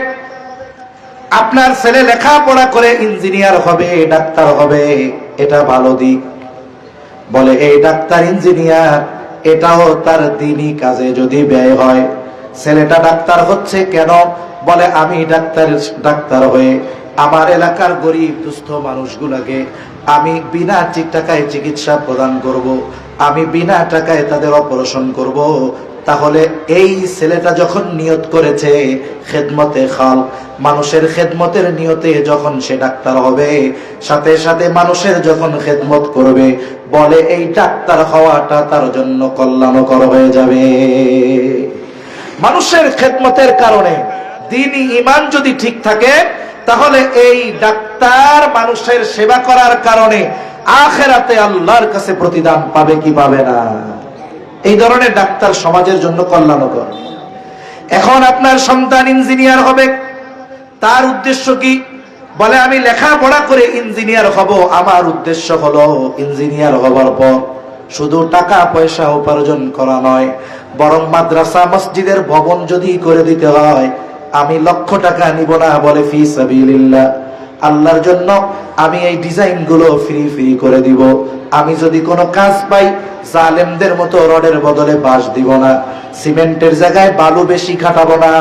আপনার ছেলে লেখাপড়া করে ইঞ্জিনিয়ার হবে, ডাক্তার হবে, এটা ভালো দিক। বলে এই ডাক্তার ইঞ্জিনিয়ার এটাও তার দ্বীনি কাজে যদি ব্যয় হয়। ছেলেটা ডাক্তার হচ্ছে কেন? বলে আমি ডাক্তার হয়ে আমার এলাকার গরিব দুস্থ মানুষগুলোকে আমি বিনা টাকায় চিকিৎসা প্রদান করব, আমি বিনা টাকায় তাদের অপারেশন করব। তাহলে এই ছেলেটা যখন নিয়ত করেছে খেদমতে খালক, মানুষের খেদমতের নিয়তে যখন সে ডাক্তার হবে, সাথে সাথে মানুষের যখন খেদমত করবে, বলে এই ডাক্তার হওয়াটা তার জন্য কল্যাণকর হয়ে যাবে। মানুষের খেদমতের কারণে দ্বীনি ঈমান যদি ঠিক থাকে, তাহলে এই ডাক্তার মানুষের সেবা করার কারণে আখিরাতে আল্লাহর কাছে প্রতিদান পাবে কি পাবে না? এই ধরনের ডাক্তার সমাজের জন্য কল্যাণকর। এখন আপনার সন্তান ইঞ্জিনিয়ার হবে, তার উদ্দেশ্য কি? বলে আমি লেখাপড়া করে ইঞ্জিনিয়ার হব। আমার উদ্দেশ্য হলো ইঞ্জিনিয়ার হবার পর শুধু টাকা পয়সা উপার্জন করা নয়, বরং মাদ্রাসা মসজিদের ভবন যদি করে দিতে হয় আমি লক্ষ টাকা নিব না। বলে ফি সাবিলিল্লাহ, আল্লাহর জন্য আমি এই ডিজাইন গুলো ফ্রি করে দিব। আমি যদি কোনো কাজ পাই জালেমদের মতো রডের বদলে বাঁশ দিব না, সিমেন্টের জায়গায় বালু বেশি খাটাবো না,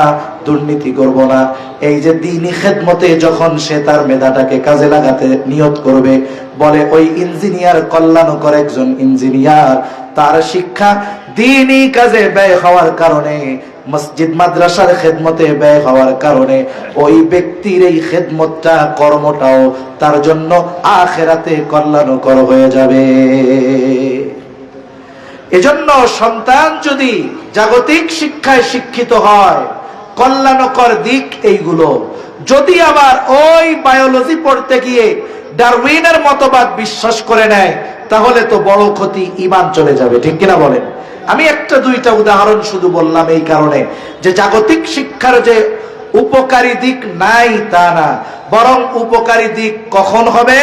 দুর্নীতি করব না। এই যে দ্বীনি খেদমতে যখন সে তার মেধাটাকে কাজে লাগাতে নিয়ত করবে, বলে ওই ইঞ্জিনিয়ার কল্যাণকর একজন ইঞ্জিনিয়ার, তার শিক্ষা দ্বীনি কাজে ব্যয় হওয়ার কারণে, মসজিদ মাদ্রাসার খেদমতে ব্যয় হওয়ার কারণে ওই ব্যক্তির এই খেদমতটা কর্মটাও তার জন্য আখিরাতে কল্যাণকর হয়ে যাবে। এজন্য সন্তান যদি জাগতিক শিক্ষায় শিক্ষিত হয়, কল্যাণকর দিক এইগুলো। যদি আবার ওই বায়োলজি পড়তে গিয়ে ডারউইনের মতবাদ বিশ্বাস করে নেয়, তাহলে তো বড় ক্ষতি, ঈমান চলে যাবে, ঠিক কিনা বলেন? আমি একটা দুইটা উদাহরণ শুধু বললাম এই কারণে যে জাগতিক শিক্ষার যে উপকারী দিক নাই তা না, বরং উপকারী দিক কখন হবে?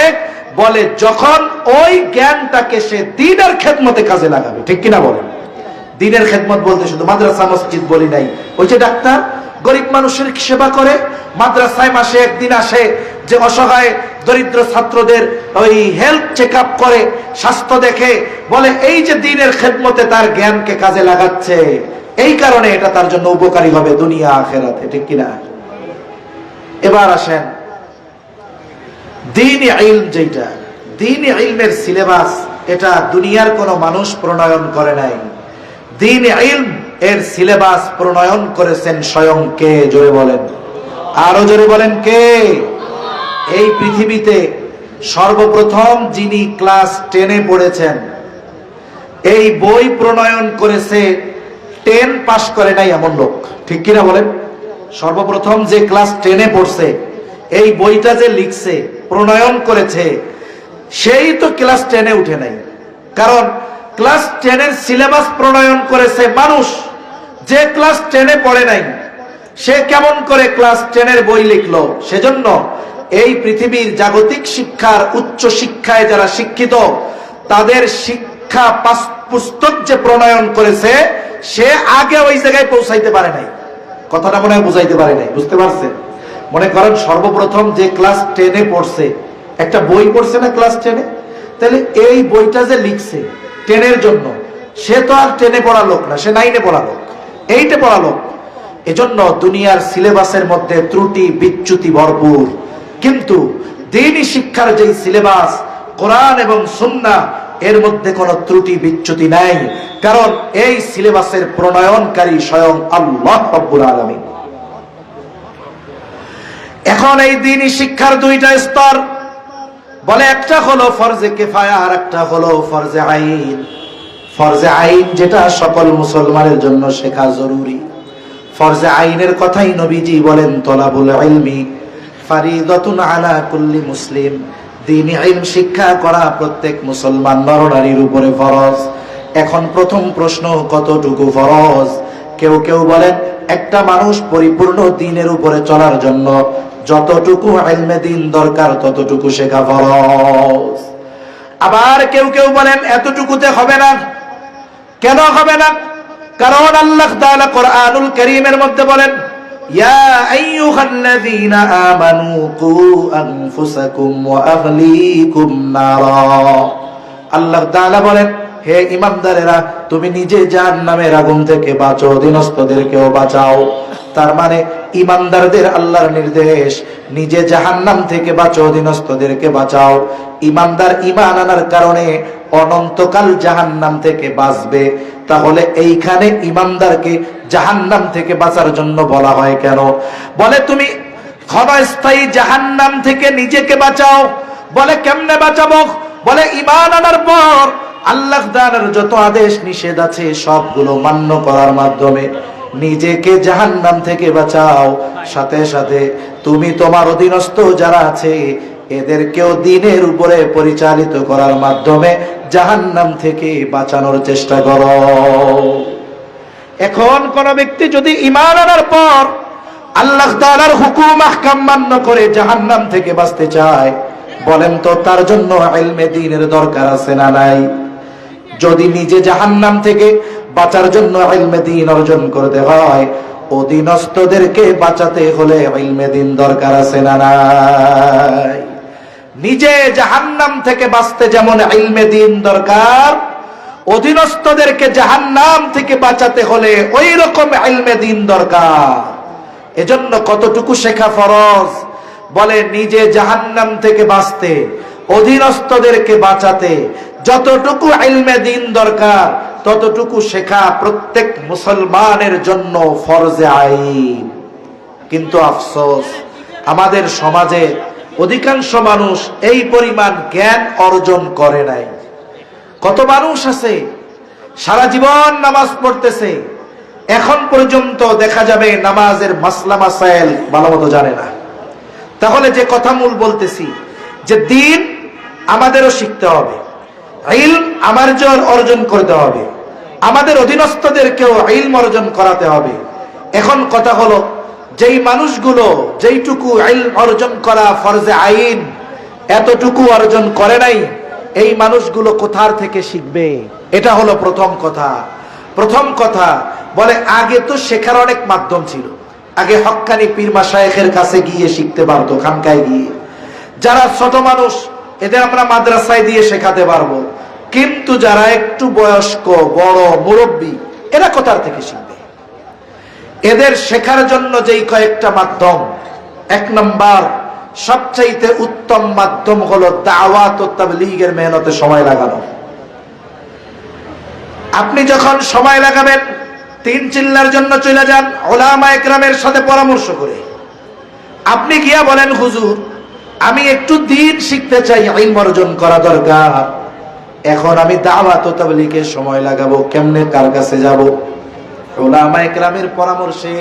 বলে যখন ওই জ্ঞানটাকে সে দ্বীনের খেদমতে কাজে লাগাবে, ঠিক কিনা বলেন? দ্বীনের খেদমত বলতে শুধু মাদ্রাসা মসজিদ বলি নাই। ওই যে ডাক্তার গরিব মানুষের সেবা করে, মাদ্রাসায় মাসে একদিন আসে, যে অসহায় দরিদ্র ছাত্রদের ওই হেলথ চেক আপ করে, স্বাস্থ্য দেখে, বলে এই যে দ্বীনের খেদমতে তার জ্ঞানকে কাজে লাগাচ্ছে, এই কারণে এটা তার জন্য উপকারী হবে দুনিয়া আখিরাতে, ঠিক কিনা? এবার আসেন দ্বীনি ইলম, যেটা দ্বীনি ইলমের সিলেবাস, এটা দুনিয়ার কোনো মানুষ প্রণয়ন করে নাই। দ্বীনি ইলম এর সিলেবাস প্রণয়ন করেছেন স্বয়ং কে? জোরে বলেন, আরো জোরে বলেন কে? এই পৃথিবীতে সর্বপ্রথম যিনি ক্লাস 10-এ পড়েছেন, এই বই প্রণয়ন করেছে 10 পাস করে নাই এমন লোক, ঠিক কিনা বলেন? সর্বপ্রথম যে ক্লাস 10-এ পড়ছে, এই বইটা যে লিখছে, প্রণয়ন করেছে, সেই তো ক্লাস 10-এ উঠে নাই। কারণ ক্লাস 10-এর সিলেবাস প্রণয়ন করেছে মানুষ, যে ক্লাস 10-এ পড়ে নাই সে কেমন করে ক্লাস 10-এর বই লিখলো? সেজন্য এই পৃথিবীর জাগতিক শিক্ষার, উচ্চ শিক্ষায় যারা শিক্ষিত, তাদের শিক্ষা পুস্তক যে প্রণয়ন করেছে, সে আগে ওই জায়গায় পৌঁছাইতে পারে নাই। কথাটা মনে হয় বুঝাইতে পারে নাই, বুঝতে পারছেন? মনে করেন সর্বপ্রথম যে ক্লাস 10-এ পড়ছে, একটা বই পড়ছে না ক্লাস 10-এ, তাহলে এই বইটা যে লিখছে 10-এর জন্য, সে তো আর 10-এ পড়া লোক না, সে 9-এ পড়া লোক, 8-এ পড়া লোক। এজন্য দুনিয়ার সিলেবাসের মধ্যে ত্রুটি বিচ্যুতি ভরপুর। কিন্তু দ্বীনি শিক্ষার যেই সিলেবাস, কোরআন এবং সুন্নাহ, এর মধ্যে কোনো ত্রুটি বিচ্যুতি নাই, কারণ এই সিলেবাসের প্রণয়নকারী স্বয়ং আল্লাহ রাব্বুল আলামিন। এখন এই দ্বীনি শিক্ষার দুইটা স্তর, বলে একটা হলো ফরজে কিফায়া আর একটা হলো ফরজে আইন। ফরজে আইন যেটা সকল মুসলমানের জন্য শেখা জরুরি। ফরজে আইনের কথাই নবীজি বলেন তলাবুল ইলমি ফারিদাতুন আলা কুল্লি মুসলিম, দ্বীনি ইলম শিক্ষা করা প্রত্যেক মুসলমান নরনারীর উপরে ফরজ। এখন প্রথম প্রশ্ন, কতটুকু ফরজ? কেউ কেউ বলেন একটা মানুষ পরিপূর্ণ দ্বীনের উপরে চলার জন্য যতটুকু ইলমে দ্বীন দরকার ততটুকু শেখা ফরজ। আবার কেউ কেউ বলেন এতটুকুতে হবে না। কেন হবে না? কারণ আল্লাহ তাআলা কোরআনুল কারীমের মধ্যে বলেন ইয়া আইয়ুহাল্লাযীনা আমানু কু আনফুসাকুম ওয়া আহলিকুম নারা। আল্লাহ তাআলা বলেন হে ঈমানদারেরা, তুমি নিজে জাহান্নামের আগুন থেকে বাঁচো, অধীনস্থদেরকেও বাঁচাও। তার মানে ঈমানদারদের আল্লাহর নির্দেশ, নিজে জাহান্নাম থেকে বাঁচো, অধীনস্থদেরকে বাঁচাও। ঈমানদার ঈমান আনার কারণে অনন্তকাল জাহান্নাম থেকে বাঁচবে। তাহলে এইখানে ঈমানদারকে জাহান্নাম থেকে বাঁচার জন্য বলা হয় কেন? বলে তুমি ক্ষণস্থায়ী জাহান্নাম থেকে নিজেকে বাঁচাও। বলে কেমনে বাঁচাবো? বলে ঈমান আনার পর আল্লাহ তাআলার যত আদেশ নিষেধ আছে সবগুলো মান্য করার মাধ্যমে নিজেকে জাহান্নাম থেকে বাঁচাও। সাথে সাথে তুমি তোমার অধীনস্থ যারা আছে এদেরকেও দ্বীনের উপরে পরিচালিত করার মাধ্যমে জাহান্নাম থেকে বাঁচানোর চেষ্টা করো। এখন কোন ব্যক্তি যদি ঈমান আনার পর আল্লাহ তাআলার হুকুম আহকাম মান্য করে জাহান্নাম থেকে বাঁচতে চায়, বলেন তো তার জন্য ইলমে দ্বীনের দরকার আছে না নাই? যদি নিজে জাহান্নাম থেকে বাঁচার জন্য ইলমে দ্বীন অর্জন করতে হয়, অধীনস্থদেরকে বাঁচাতে হলে ইলমে দ্বীন দরকার আছে না নাই? নিজে জাহান্নাম থেকে বাঁচতে যেমন ইলমে দ্বীন দরকার, অধীনস্থদেরকে জাহান্নাম থেকে বাঁচাতে হলে ওই রকম ইলমে দ্বীন দরকার। এজন্য কতটুকু শেখা ফরজ? বলে নিজে জাহান্নাম থেকে বাঁচতে, অধীনস্থদেরকে বাঁচাতে যতটুকু ইলমে দ্বীন দরকার ততটুকু শেখা প্রত্যেক মুসলমানের জন্য ফরজে আইন। কিন্তু আফসোস, আমাদের সমাজে অধিকাংশ মানুষ এই পরিমাণ জ্ঞান অর্জন করে নাই। কত মানুষ আছে সারা জীবন নামাজ পড়তেছে, এখন পর্যন্ত দেখা যাবে নামাজের মাসলা মাসাইল ভালো মতো জানে না। তাহলে যে কথা মূল বলতেছি যে দ্বীন আমাদেরও শিখতে হবে, ইলম আমাদের অর্জন করতে হবে, আমাদের অধীনস্থদেরকেও ইলম অর্জন করাতে হবে। এখন কথা হলো, যেই মানুষগুলো যেইটুকু ইলম অর্জন করা ফরজে আইন এতটুকু অর্জন করে নাই, এই মানুষগুলো কোথার থেকে শিখবে? এটা হলো প্রথম কথা। প্রথম কথা বলে আগে তো শেখার অনেক মাধ্যম ছিল। আগে হক্কানি পীর মাশায়েখের কাছে গিয়ে শিখতে পারতো, খানকায় গিয়ে। যারা ছোট মানুষ এদের আমরা মাদ্রাসায় দিয়ে শেখাতে পারবো, কিন্তু যারা একটু বয়স্ক বড় মুরব্বী এরা কোথার থেকে শিখবে? এদের শেখার জন্য যেই কয়েকটা মাধ্যম, এক নম্বর সবচাইতে উত্তম মাধ্যম হলো দাওয়াত ও তাবলীগের মেহনতে সময় লাগানো। আপনি যখন সময় লাগাবেন, তিন চিল্লার জন্য চলে যান উলামায়ে কেরামের সাথে পরামর্শ করে। আপনি গিয়া বলেন হুজুর আমি একটু দ্বীন শিখতে চাই, ইলম অর্জন করা দরকার, এখন আমি দাওয়াত ও তাবলীগের সময় লাগাবো, কেমনে কার কাছে যাব? উলামায়ে কেরামের পরামর্শে,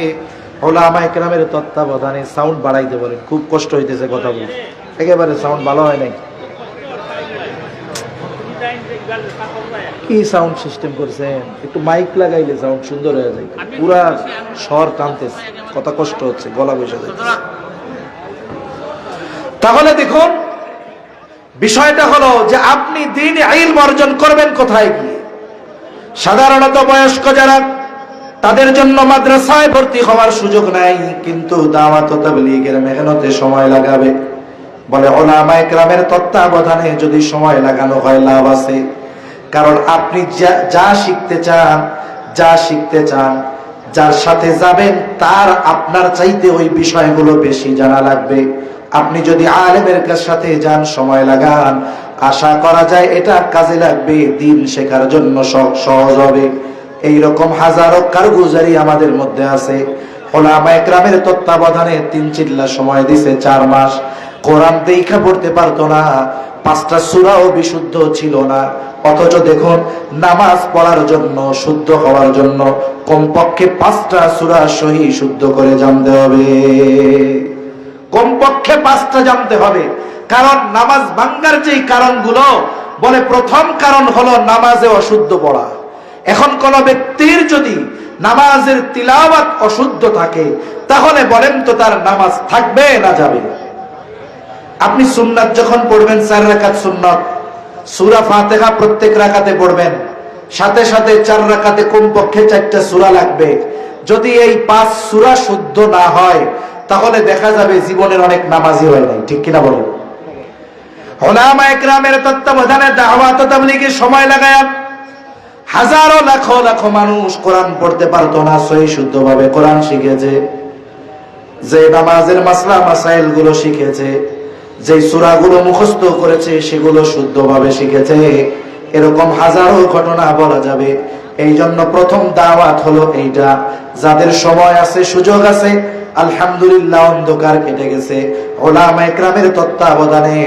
উলামায়ে কেরামের তত্ত্বাবধানে সাউন্ড বাড়াইতে বলেন। খুব কষ্ট হইতেছে কথা বলতে, একেবারে সাউন্ড ভালো হয় নাই। কি সাউন্ড সিস্টেম করছেন? একটু মাইক লাগাইলে সাউন্ড সুন্দর হয়ে যায়। পুরা স্বর টানতেছে, কথা কষ্ট হচ্ছে, গলা বসে যাচ্ছে। তাহলে দেখুন বিষয়টা হলো যে আপনি দ্বীনি ইলম অর্জন করবেন কোথায় গিয়ে? সাধারণত বয়স্ক যারা, তাদের জন্য মাদ্রাসায় ভর্তি হওয়ার সুযোগ নাই, কিন্তু দাওয়াত ও তাবলীগের মেহনতে সময় লাগাবে। বলে উলামায়ে কেরামের তত্ত্বাবধানে যদি সময় লাগানো হয় লাভ আছে। কারণ আপনি যা শিখতে চান, যার সাথে যাবেন তার আপনার চাইতে ওই বিষয়গুলো বেশি জানা লাগবে। আপনি যদি আলেমের সাথে যান, সময় লাগান, আশা করা যায় এটা কাজে লাগবে, দিন শেখার জন্য সহজ হবে। এইরকম হাজারো কারগুজারি আমাদের মধ্যে আছে। উলামা ইকরামের তত্ত্বাবধানে 3 চিল্লা সময় দিছে, 4 মাস। কোরআন দেখা পড়তে পারতো না, 5টা সূরাও বিশুদ্ধ ছিল না। অথচ দেখুন, নামাজ পড়ার জন্য, শুদ্ধ হওয়ার জন্য কমপক্ষে 5টা সূরা সহি শুদ্ধ করে জানতে হবে। কমপক্ষে 5টা জানতে হবে। কারণ নামাজ ভাঙ্গার যেই কারণগুলো, বলে প্রথম কারণ হলো নামাজে অশুদ্ধ পড়া। এখন কোন ব্যক্তির যদি নামাজের তিলাওয়াত অশুদ্ধ থাকে, তাহলে বলেন তো তার নামাজ থাকবে না যাবে? আপনি সুন্নাত যখন পড়বেন, 4 রাকাত সুন্নাত, সূরা ফাতিহা প্রত্যেক রাকাতে পড়বেন, সাথে সাথে 4 রাকাতে কমপক্ষে 4টা সূরা লাগবে। যদি এই 5 সূরা শুদ্ধ না হয়, তাহলে দেখা যাবে জীবনের অনেক নামাজি হয় নাই। ঠিক কিনা বলেন? উলামা ইকরামের তত্ত্বাবধানে দাওয়াত ও তাবলীগের সময় লাগায়া হাজারো লাখো লাখো মানুষ কোরআন পড়তে পারতো না, সহি শুদ্ধভাবে কোরআন শিখেছে। যে নামাজের মাসলা মাসাইল গুলো শিখেছে, যে সূরাগুলো মুখস্থ করেছে, সেগুলো শুদ্ধভাবে শিখেছে। এরকম হাজারো ঘটনা বলা যাবে। এই জন্য প্রথম দাওয়াত হলো এইটা। যাদের সময় আছে, সুযোগ আছে, আলহামদুলিল্লাহ, অন্ধকার কেটে গেছে। উলামা ইকরামের তত্ত্বাবধানে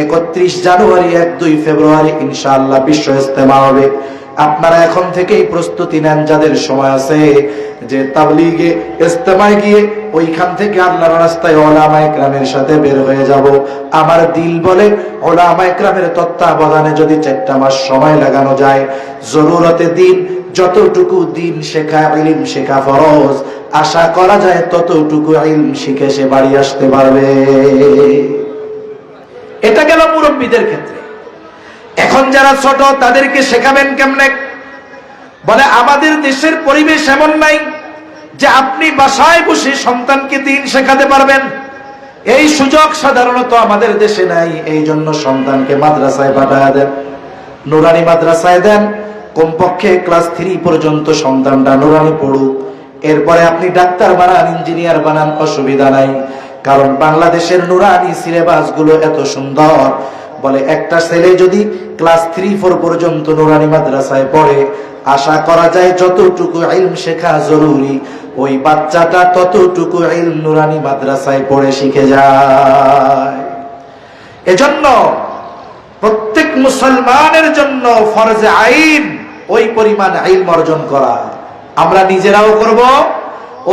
31 জানুয়ারি, 1-2 ফেব্রুয়ারি ইনশাআল্লাহ বিশ্ব ইজতেমা হবে। আপনারা এখন থেকেই প্রস্তুতি নেন, যাদের সময় আছে, যে তাবলীগে ইজতেমায় গিয়ে ওইখান থেকে আল্লাহর রাস্তায় উলামা ইকরামের সাথে বের হয়ে যাব। আমার দিল বলে, উলামা ইকরামের তত্ত্বাবধানে যদি 4টা মাস সময় লাগানো যায়, জরুরতে দিন, যতটুকু দিন শেখা, ইলম শেখা ফরজ, আশা করা যায় ততটুকু ইলম শিখে সে বাড়ি আসতে পারবে। এটা গেল মুরব্বীদের ক্ষেত্রে। এখন যারা ছোট, তাদেরকে শেখাবেন কেমনে? বলে, আমাদের দেশের পরিবেশ এমন নাই যে আপনি বাসায় বসে সন্তানকে দিন শেখাতে পারবেন। এই সুযোগ সাধারণত আমাদের দেশে নাই। এই জন্য সন্তানকে মাদ্রাসায় পাঠায় দেন, নুরানি মাদ্রাসায় দেন। কমপক্ষে ক্লাস 3 পর্যন্ত সন্তানটা নুরানি পড়ুক। এরপরে আপনি ডাক্তার বানান, ইঞ্জিনিয়ার বানান, অসুবিধা নাই। কারণ বাংলাদেশের নুরানি সিলেবাস গুলো এত সুন্দর। বলে, একটা ছেলে যদি ক্লাস 3-4 পর্যন্ত নুরানি মাদ্রাসায় পড়ে, আশা করা যায় যতটুকু ইলম শেখা জরুরি, ওই বাচ্চাটা ততটুকু ইলম নুরানি মাদ্রাসায় পড়ে শিখে যায়। এজন্য প্রত্যেক মুসলমানের জন্য ফরজে আইন ওই পরিমাণ ইলম অর্জন করা। আমরা নিজেরাও করব,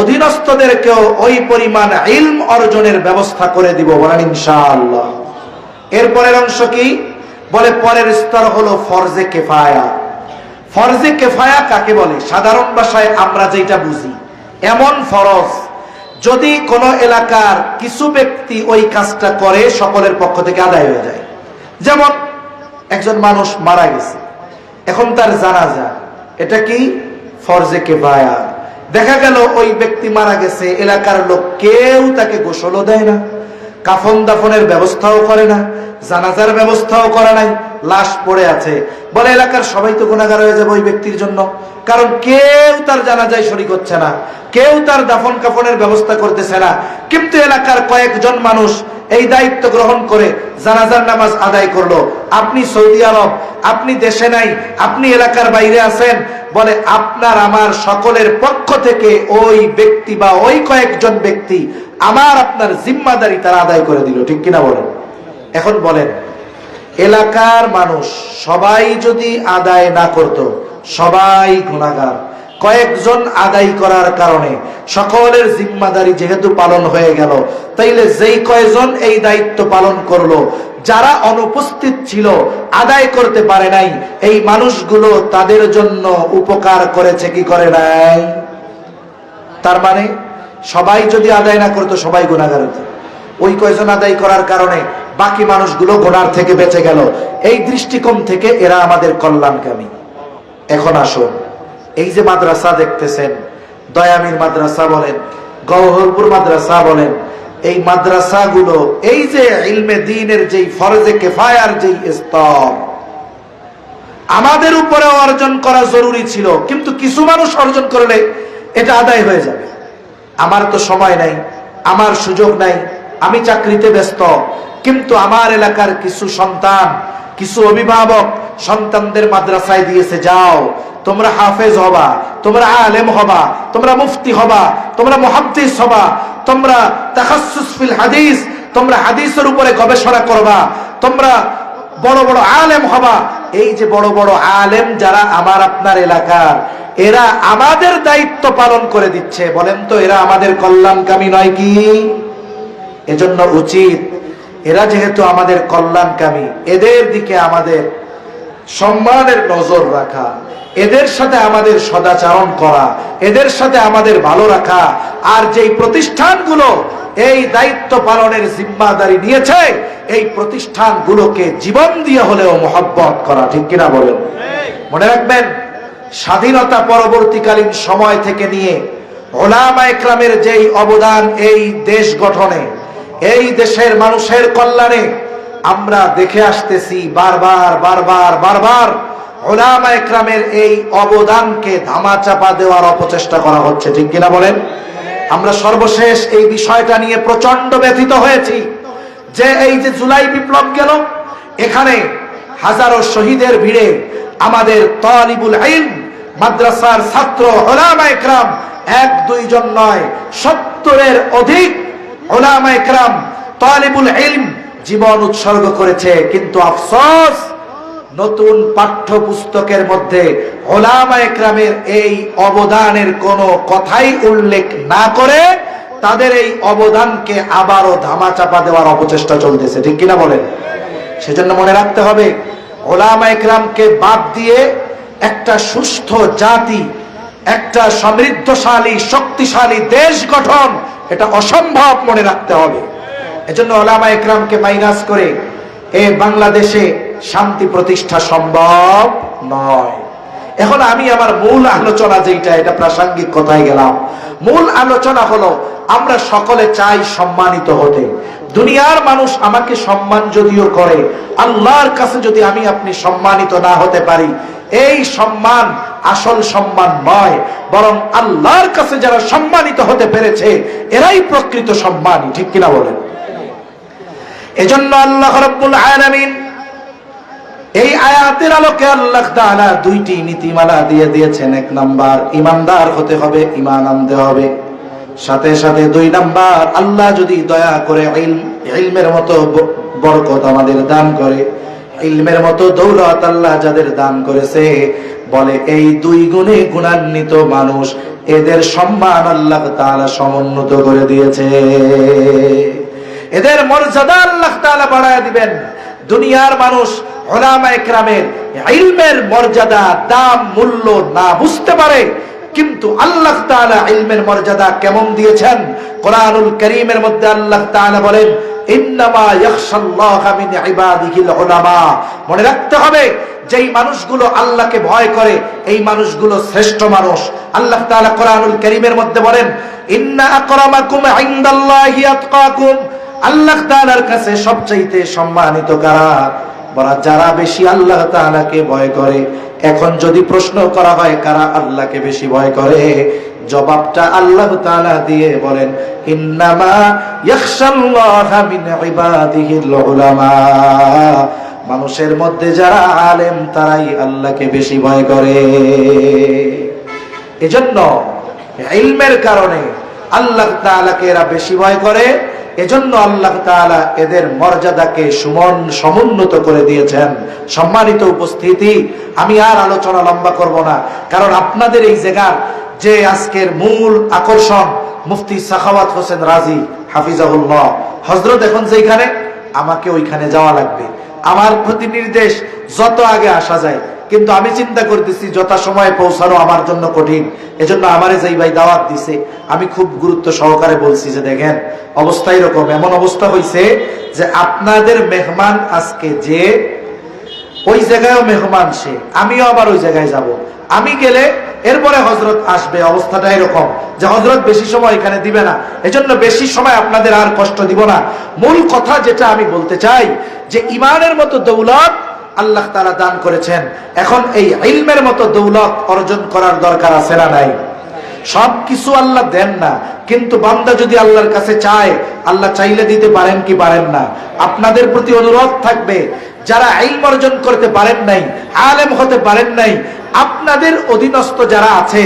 অধীনস্থদেরকেও ওই পরিমাণ ইলম অর্জনের ব্যবস্থা করে দিব, বলেন ইনশাআল্লাহ। এরপরের অংশ কি? বলে, পরের স্তর হলো ফরজে কিফায়া। ফরজে কিফায়া কাকে বলে? সাধারণ ভাষায় আমরা যেটা বুঝি, এমন ফরজ যদি কোন এলাকার কিছু ব্যক্তি ওই কাজটা করে, সকলের পক্ষ থেকে আদায় হয়ে যায়। যেমন একজন মানুষ মারা গেছে, এখন তার জানাজা, এটা কি? ফরজে কিফায়া। দেখা গেল ওই ব্যক্তি মারা গেছে, এলাকার লোক কেউ তাকে গোসলও দেয় না, কাফন দাফনের ব্যবস্থাও করে না, জানাজার ব্যবস্থাও করে নাই, লাশ পড়ে আছে। বলে, এলাকার সবাই তো গুনাহগার হয়ে যাবে ওই ব্যক্তির জন্য, কারণ কেউ তার জানাজায় শরীক হচ্ছে না, কেউ তার দাফন কাফনের ব্যবস্থা করতেছে না। কিন্তু এলাকার কয়েকজন মানুষ এই দায়িত্ব গ্রহণ করে জানাজার নামাজ আদায় করলো। আপনি সৌদি আরব, আপনি দেশে নাই, আপনি এলাকার বাইরে আছেন, বলে আপনার আমার সকলের পক্ষ থেকে ওই ব্যক্তি বা ওই কয়েকজন ব্যক্তি আমার আপনার জিম্মাদারি তারা আদায় করে দিল। ঠিক কিনা বলেন? এখন বলেন, এলাকার মানুষ সবাই যদি আদায় না করত, সবাই গুনাহগার। কয়েকজন আদায় করার কারণে সকলের জিম্মাদারি যেহেতু পালন হয়ে গেল, তাইলে যেই কয়জন এই দায়িত্ব পালন করলো, যারা অনুপস্থিত ছিল, আদায় করতে পারে নাই, এই মানুষগুলো তাদের জন্য উপকার করেছে কি করে নাই? তার মানে সবাই যদি আদায় না করতো, সবাই গুনাহগার হতো। ওই কয়জন আদায় করার কারণে বাকি মানুষগুলো গুনার থেকে বেঁচে গেল। এই দৃষ্টিকোণ থেকে এরা আমাদের কল্যাণকামী। এখন আসুন, এই যে মাদ্রাসা দেখতেছেন, দয়ামির মাদ্রাসা বলেন, গওহরপুর মাদ্রাসা বলেন, এই মাদ্রাসাগুলো এই যে ইলমে দ্বীনের যেই ফরজে কিফায়ার যেই স্তর, আমাদের উপরে অর্জন করা জরুরি ছিল, কিন্তু কিছু মানুষ অর্জন করলে এটা আদায় হয়ে যাবে। আমার তো সময় নাই, আমার সুযোগ নাই, আমি চাকরিতে ব্যস্ত, কিন্তু আমার এলাকার কিছু সন্তান কিছু অভিভাবক সন্তানদের মাদ্রাসায় দিয়েছে, যাও তোমরা হাফেজ হবা, তোমরা আলেম হবা, তোমরা মুফতি হবা, তোমরা মুহাদ্দিস হবা, তোমরা তাখাসসুস ফিল হাদিস, তোমরা হাদিসের উপরে গবেষণা করবা, তোমরা বড় বড় আলেম হবা। এই যে বড় বড় আলেম যারা আমার আপনার এলাকার, এরা আমাদের দায়িত্ব পালন করে দিচ্ছে, বলেন তো এরা আমাদের কল্যাণকামী নয় কি? এজন্য উচিত এরা যেহেতু আমাদের কল্যাণকামী, এদের দিকে আমাদের সম্মানের নজর রাখা, এদের সাথে আমাদের সদাচরণ করা, এদের সাথে আমাদের ভালো রাখা। আর যেই প্রতিষ্ঠানগুলো এই দায়িত্ব পালনের জিম্মাদারি নিয়েছে, এই প্রতিষ্ঠানগুলোকে জীবন দিয়ে হলেও মহব্বত করা, ঠিক কিনা বলেন? মনে রাখবেন, স্বাধীনতা পরবর্তীকালীন সময় থেকে নিয়ে উলামায়ে কেরামের যেই অবদান এই দেশ গঠনে, এই দেশের মানুষের কল্যাণে আমরা দেখে আসতেছি, বারবার বারবার বারবার উলামায়ে কেরামের এই অবদানকে ধামাচাপা দেওয়ার অপচেষ্টা করা হচ্ছে, ঠিক কিনা বলেন? আমরা সর্বশেষ এই বিষয়টা নিয়ে প্রচন্ড ব্যথিত হয়েছি যে এই যে জুলাই বিপ্লব গেল, এখানে হাজারো শহীদের ভিড়ে আমাদের তালিবুল ইলম, মাদ্রাসার ছাত্র উলামায়ে কেরাম, এক দুইজন নয়, 70-এর অধিক উলামায়ে কেরাম তালিবুল ইলম জীবন উৎসর্গ করেছে। কিন্তু আফসোস, নতুন পাঠ্যপুস্তকের মধ্যে উলামায়ে কেরামের এই অবদানের কোনো কথাই উল্লেখ না করে তাদের এই অবদানকে আবারও ধামাচাপা দেওয়ার অপচেষ্টা চলতেছে, ঠিক কিনা বলেন? সেজন্য মনে রাখতে হবে, উলামায়ে কেরামকে বাদ দিয়ে একটা সুস্থ জাতি, একটা সমৃদ্ধশালী শক্তিশালী দেশ গঠন, এটা অসম্ভব, মনে রাখতে হবে। এজন্য উলামায়ে কেরামকে মাইনাস করে এই বাংলাদেশে শান্তি প্রতিষ্ঠা সম্ভব নয়। এখন আমি আমার মূল আলোচনা যেটা, এটা প্রাসঙ্গিক কথায় গেলাম। মূল আলোচনা হলো, আমরা সকলে চাই সম্মানিত হতে। দুনিয়ার মানুষ আমাকে সম্মান যদিও করে, আল্লাহর কাছে যদি আমি আপনি সম্মানিত না হতে পারি, এই সম্মান আসল সম্মান নয়, বরং আল্লাহর কাছে যারা সম্মানিত হতে পেরেছে এরাই প্রকৃত সম্মানী, ঠিক কিনা বলেন? এজন্য আল্লাহ রাব্বুল আলামিন এই আয়াতের আলোকে আল্লাহ তাআলা দুইটি নীতিমালা দিয়ে দিয়েছেন। এক নাম্বার, ইমানদার হতে হবে, ঈমান আনতে হবে। সাথে সাথে 2 নাম্বার, আল্লাহ যদি দয়া করে ইলমের মতো বরকত আমাদের দান করে, ইলমের মতো দৌলত আল্লাহ যাদের দান করেছে, বলে এই 2 গুণে গুণান্বিত মানুষ, এদের সম্মান আল্লাহ তাআলা সমুন্নত করে দিয়েছে, এদের মর্যাদা আল্লাহ তাআলা বাড়ায় দিবেন। দুনিয়ার মানুষ উলামায়ে কেরামের ইলমের মর্যাদা, দাম, মূল্য না বুঝতে পারে, কিন্তু আল্লাহ তাআলা ইলমের মর্যাদা কেমন দিয়েছেন। কোরআনুল কারীমের মধ্যে আল্লাহ তাআলা বলেন, ইন্নামা ইয়াখশাল্লাহা মিন ইবাদিহিল উলামা। মনে রাখতে হবে, যেই মানুষগুলো আল্লাহকে ভয় করে, এই মানুষগুলো শ্রেষ্ঠ মানুষ। আল্লাহ তাআলা কোরআনুল কারীমের মধ্যে বলেন, ইন্না আকরামাকুম ইনদাল্লাহি আতকাকুম। আল্লাহ তাআলার কাছে সবচাইতে সম্মানিত কারা? বলা, যারা বেশি আল্লাহ তাআলাকে ভয় করে। এখন যদি প্রশ্ন করা হয় কারা আল্লাহকে বেশি ভয় করে, জবাবটা আল্লাহ তাআলা দিয়ে বলেন, ইন্নামা ইয়াখশাল্লাহা মিন ইবাদিহিল উলামা। মানুষের মধ্যে যারা আলেম তারাই আল্লাহকে বেশি ভয় করে। এজন্য ইলমের কারণে আল্লাহ তাআলাকে এরা বেশি ভয় করে। এজন্য আল্লাহ তাআলা এদের মর্যাদাকে সমুন্নত করে দিয়েছেন। সম্মানিত উপস্থিতি, আমি আর আলোচনা লম্বা করব না, কারণ আপনাদের এই জায়গার যে আজকের মূল আকর্ষণ মুফতি সাখাওয়াত হোসেন রাজি হাফিজাহুল্লাহ হযরত, এখন যেখানে আমাকে ওইখানে যাওয়া লাগবে। আমার প্রতি নির্দেশ যত আগে আসা যায়, কিন্তু আমি চিন্তা করতেছি যথাসময়ে পৌঁছানো আমার জন্য কঠিন। এজন্য আমারে যেই ভাই দাওয়াত দিছে, আমি খুব গুরুত্ব সহকারে বলছি যে দেখেন, অবস্থা এরকম, এমন অবস্থা হয়েছে যে আপনাদের মেহমান আজকে যে ওই জায়গায়ও মেহমান সে, আমিও আবার ওই জায়গায় যাব। আমি গেলে এরপরে হযরত আসবে। অবস্থাটা এরকম যে হযরত বেশি সময় এখানে দিবে না, এজন্য বেশি সময় আপনাদের আর কষ্ট দিব না। মূল কথা যেটা আমি বলতে চাই, যে ঈমানের মতো দৌলত আল্লাহ তাআলা দান করেছেন। এখন এই ইলমের মতো দৌলত অর্জন করার দরকার আছে না নাই? সবকিছু আল্লাহ দেন না, কিন্তু বান্দা যদি আল্লাহর কাছে চায়, আল্লাহ চাইলে দিতে পারেন কি পারেন না। আপনাদের প্রতি অনুরোধ থাকবে, যারা ইলম অর্জন করতে পারেন নাই, আলেম হতে পারেন নাই, আপনাদের অধীনস্থ যারা আছে,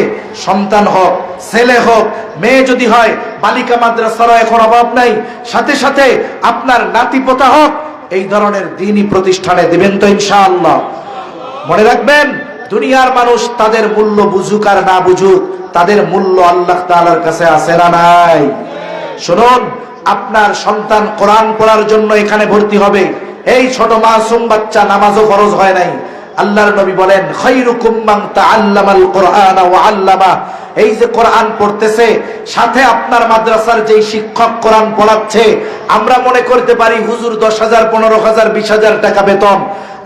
সন্তান হোক, ছেলে হোক, মেয়ে যদি হয়, বালিকা মাদ্রাসারও এখন অভাব নাই, সাথে সাথে আপনার নাতিপোতা হোক, এই ধরনের দ্বীনি প্রতিষ্ঠানে দিবেন তো ইনশাআল্লাহ। মনে রাখবেন, দুনিয়ার মানুষ তাদের মূল্য বুঝুক আর না বুঝুক, তাদের মূল্য আল্লাহ তাআলার কাছে আছে না নাই? শুনুন, আপনার সন্তান কোরআন পড়ার জন্য এখানে ভর্তি হবে, এই ছোট মাসুম বাচ্চা, নামাজও ফরজ হয় নাই, আল্লাহর নবী বলেন খায়রুকুম মান তাআল্লামাল কুরআনা ওয়া আল্লামা। এই যে কোরআন পড়তেছে, সাথে আপনার মাদ্রাসার যেই শিক্ষক কোরআন পড়াচ্ছে, আমরা মনে করতে পারি হুজুর 10,000, 15,000, 20,000 টাকা বেতন।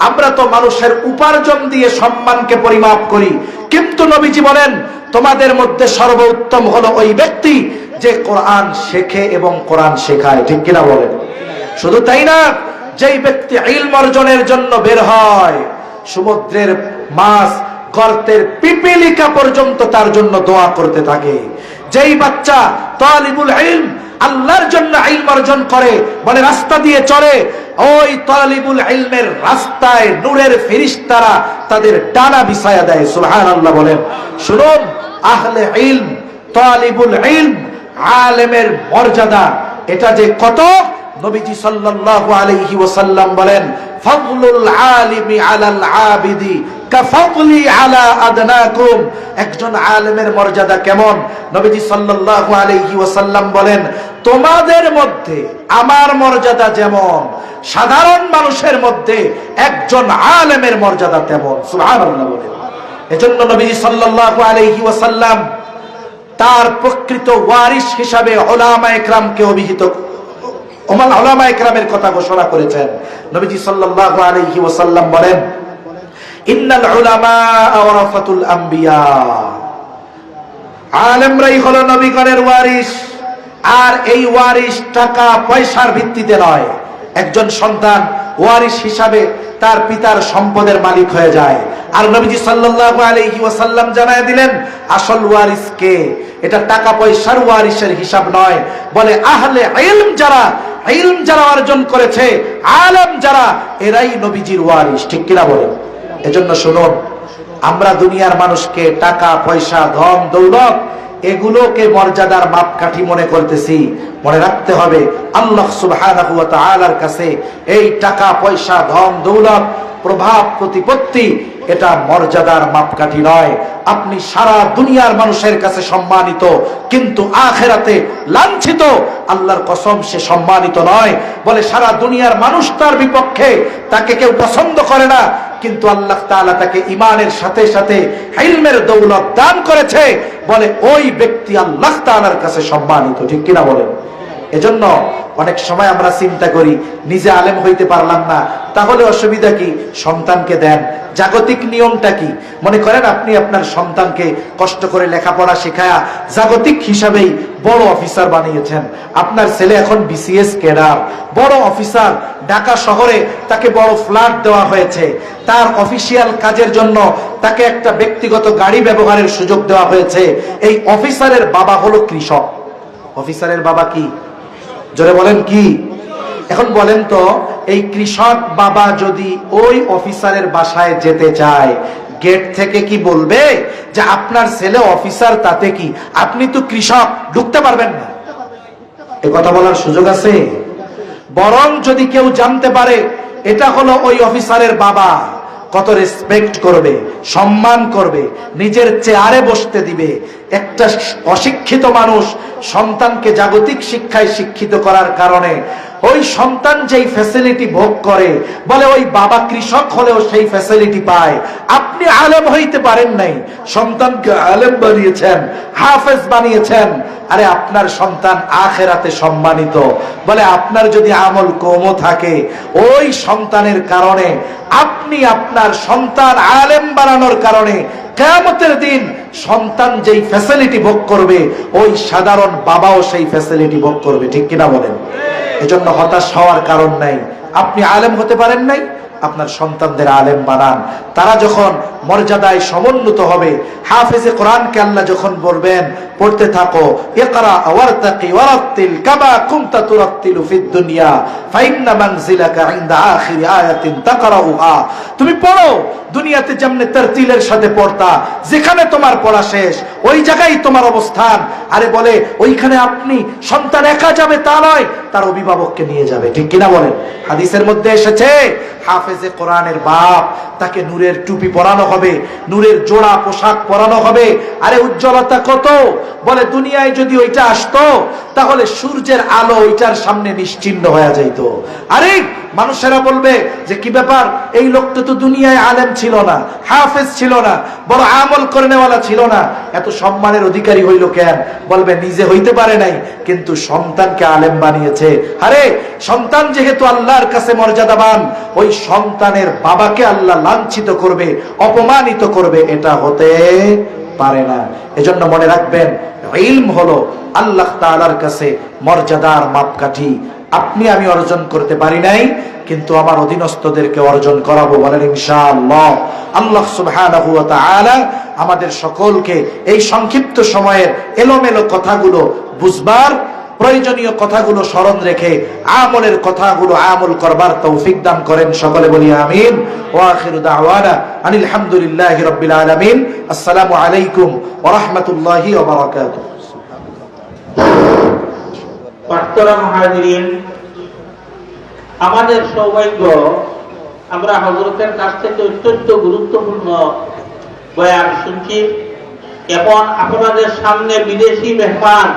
আমরা তো মানুষের উপার্জন দিয়ে সম্মানকে পরিমাপ করি, কিন্তু নবীজি বলেন তোমাদের মধ্যে সর্বোত্তম হলো ওই ব্যক্তি যে কোরআন শেখে এবং কোরআন শেখায়। ঠিক কিনা বলেন? শুধু তাই না, যেই ব্যক্তি ইলম অর্জনের জন্য বের হয়, সমুদ্রের মাছ, গর্তের পিপিলিকা পর্যন্ত তার জন্য দোয়া করতে থাকে। যেই বাচ্চা তালিবুল ইলম, আল্লাহর জন্য ইলম অর্জন করে, বলে রাস্তা দিয়ে চলে, ওই তালিবুল ইলমের রাস্তায় নূরের ফেরেশতারা তাদের ডানা বিছায়া দেয়। সুবহানাল্লাহ বলেন। শুনুন, আহলে ইলম, তালিবুল ইলম, আলেমের মর্যাদা এটা যে কত, নবীজি সাল্লাল্লাহু আলাইহি ওয়াসাল্লাম বলেন ফাদলুল আলিমি আলাল আবিদি কাফাদলি আলা আদনাকুম। একজন আলেমের মর্যাদা কেমন? নবীজি সাল্লাল্লাহু আলাইহি ওয়াসাল্লাম বলেন তোমাদের মধ্যে আমার মর্যাদা যেমন, সাধারণ মানুষের মধ্যে একজন আলেমের মর্যাদা তেমন। সুবহানাল্লাহ বলেন। এজন্য নবীজি সাল্লাল্লাহু আলাইহি ওয়াসাল্লাম তার প্রকৃত ওয়ারিস হিসাবে উলামায়ে কেরামকে অভিহিত, উলামায়ে কেরামের কথা ঘোষণা করেছেন। নবীজি সাল্লাল্লাহু আলাইহি ওয়াসাল্লাম বলেন ইন্নাল উলামা ওয়ারাসাতুল আম্বিয়া। আলেমরাই হলো নবীগণের ওয়ারিস। আর এই ওয়ারিস টাকা পয়সার ভিত্তিতে নয়। একজন সন্তান ওয়ারিস হিসাবে তার পিতার সম্পদের মালিক হয়ে যায়। আর নবীজি সাল্লাল্লাহু আলাইহি ওয়াসাল্লাম জানায় দিলেন আসল ওয়ারিস কে। এটা টাকা পয়সার ওয়ারিসের হিসাব নয়, বলে আহলে ইলম যারা অর্জন করেছে, আলেম যারা, এরাই নবীজির ওয়ারিস। ঠিক কিনা বলেন? এজন্য শুনুন, আমরা দুনিয়ার মানুষকে টাকা পয়সা, ধন দৌলত, এগুলোকে মর্যাদার মাপকাঠি মনে করতেছি। মনে রাখতে হবে আল্লাহ সুবহানাহু ওয়া তাআলার কাছে এই টাকা পয়সা, ধন দৌলত, প্রভাব প্রতিপত্তি, এটা মর্যাদার মাপকাঠি নয়। আপনি সারা দুনিয়ার মানুষের কাছে সম্মানিত, কিন্তু আখিরাতে লাঞ্ছিত। আল্লাহর কসম, সে সম্মানিত নয়। বলে সারা দুনিয়ার মানুষ তার বিপক্ষে, তাকে কেউ পছন্দ করে না, কিন্তু আল্লাহ তাআলা তাকে ঈমানের সাথে সাথে ইলমের দৌলত দান করেছে। বলে ওই ব্যক্তি আল্লাহ তাআলার কাছে সম্মানিত। ঠিক কিনা বলেন? এজন্য অনেক সময় আমরা চিন্তা করি নিজে আলেম হইতে পারলাম না, তাহলে অসুবিধা কি? সন্তানকে দেন। জাগতিক নিয়মটা কি? মনে করেন আপনি আপনার সন্তানকে কষ্ট করে লেখাপড়া শেখায়া জাগতিক হিসাবেই বড় অফিসার বানিয়েছেন। আপনার ছেলে এখন বিসিএস ক্যাডার, বড় অফিসার। ঢাকা শহরে তাকে বড় ফ্ল্যাট দেওয়া হয়েছে। তার অফিসিয়াল কাজের জন্য তাকে একটা ব্যক্তিগত গাড়ি ব্যবহারের সুযোগ দেওয়া হয়েছে। এই অফিসারের বাবা হলো কৃষক। অফিসারের বাবা কি? জোরে বলেন কি? এখন বলেন তো, এই কৃষক বাবা যদি ওই অফিসারের বাসায় যেতে চায়, গেট থেকে কি বলবে যে আপনার ছেলে অফিসার, তাতে কি? আপনি তো কৃষক, ঢুকতে পারবেন না। এ কথা বলার সুযোগ আছে? বরং যদি কেউ জানতে পারে এটা হলো ওই অফিসারের বাবা, কত রেসপেক্ট করবে, সম্মান করবে, নিজের চেয়ারে বসতে দিবে। একটা অশিক্ষিত মানুষ সন্তানকে জাগতিক শিক্ষায় শিক্ষিত করার কারণে ওই সন্তান যেই ফ্যাসিলিটি ভোগ করে, বলে ওই বাবা কৃষক হলেও সেই ফ্যাসিলিটি পায়। আপনি আলেম হইতে পারেন নাই, সন্তানকে আলেম বানিয়েছেন, হাফেজ বানিয়েছেন। আরে আপনার সন্তান আখিরাতে সম্মানিত। বলে আপনার যদি আমল কমও থাকে, ওই সন্তানের কারণে আপনি আপনার সন্তান আলেম বানানোর কারণে কিয়ামতের দিন সন্তান যেই ফ্যাসিলিটি ভোগ করবে, ওই সাধারণ বাবাও সেই ফ্যাসিলিটি ভোগ করবে। ঠিক কিনা বলেন? এজন্য হতাশ হওয়ার কারণ নাই। আপনি আলেম হতে পারেন নাই, আপনার সন্তানদের আলেম বানান। তারা যখন মর্যাদায় সমুন্নত হবে, হাফেজে কোরআনকে আল্লাহ যখন বলবেন পড়তে থাকো, ইকরা ওয়ারতাকি ওয়ারাত্তিল কামা কুনতা তুরাত্তিলু ফিদ দুনিয়া ফাইন্না মানজিলাকা ইনদা আখিরি আয়াতিন তাকরাউহা, তুমি পড়ো দুনিয়াতে যেমনে তারতিলের সাথে পড়তা, যেখানে তোমার পড়া শেষ ওই জায়গায় তোমার অবস্থান। আরে বলে ওইখানে আপনি সন্তান একা যাবে তা নয়, তার অভিভাবককে নিয়ে যাবে, ঠিক কিনা বলেন? হাদিসের মধ্যে এসেছে হাফেজে কোরআনের বাপ, তাকে নূরের টুপি পরানো হবে, নূরের জোড়া পোশাক পরানো হবে। আরে উজ্জ্বলতা কত! বলে দুনিয়ায় যদি ওইটা আসতো তাহলে সূর্যের আলো ওইটার সামনে নিশ্চিহ্ন হয়ে যাইত। আরে মানুষেরা বলবে যে কি ব্যাপার, এই লোকটা তো দুনিয়ায় আলেম ছিল না, হাফেজ ছিল না, বড় আমল করেনেওয়ালা ছিল না, এত সম্মানের অধিকারী হইল কেন? বলবে নিজে হইতে পারে নাই, কিন্তু সন্তানকে আলেম বানিয়েছে। আরে সন্তান যেহেতু আল্লাহর কাছে মর্যাদাবান, ওই সন্তানের বাবাকে আল্লাহ লাঞ্ছিত করবে, অপমানিত করবে, এটা হতে পারে না। এজন্য মনে রাখবেন, ইলম হলো আল্লাহ তাআলার কাছে মর্যাদার মাপকাঠি। আপনি আমি অর্জন করতে পারি নাই, কিন্তু আমার অধীনস্থদেরকে অর্জন করাবো, বলেন ইনশাআল্লাহ। আল্লাহ সুবহানাহু ওয়া তাআলা আমাদের সকলকে এই সংক্ষিপ্ত সময়ের এলোমেলো কথাগুলো বুঝবার, প্রয়োজনীয় কথাগুলো স্মরণ রেখে আমলের কথাগুলো আমল করবার তৌফিক দান করেন। সকলে বলি আমিন। ওয়া আখিরু দাওয়ানা আনিল হামদুলিল্লাহি রাব্বিল আলামিন। আসসালামু আলাইকুম ওয়া রাহমাতুল্লাহি ওয়া বারাকাতুহু। পাঁচতরা মুহাজিরিন, আমাদের সৌভাগ্য আমরা হযরতের কাছ থেকে অত্যন্ত গুরুত্বপূর্ণ বয়ান শুনছি। এখন আপনাদের সামনে বিদেশি মেহমান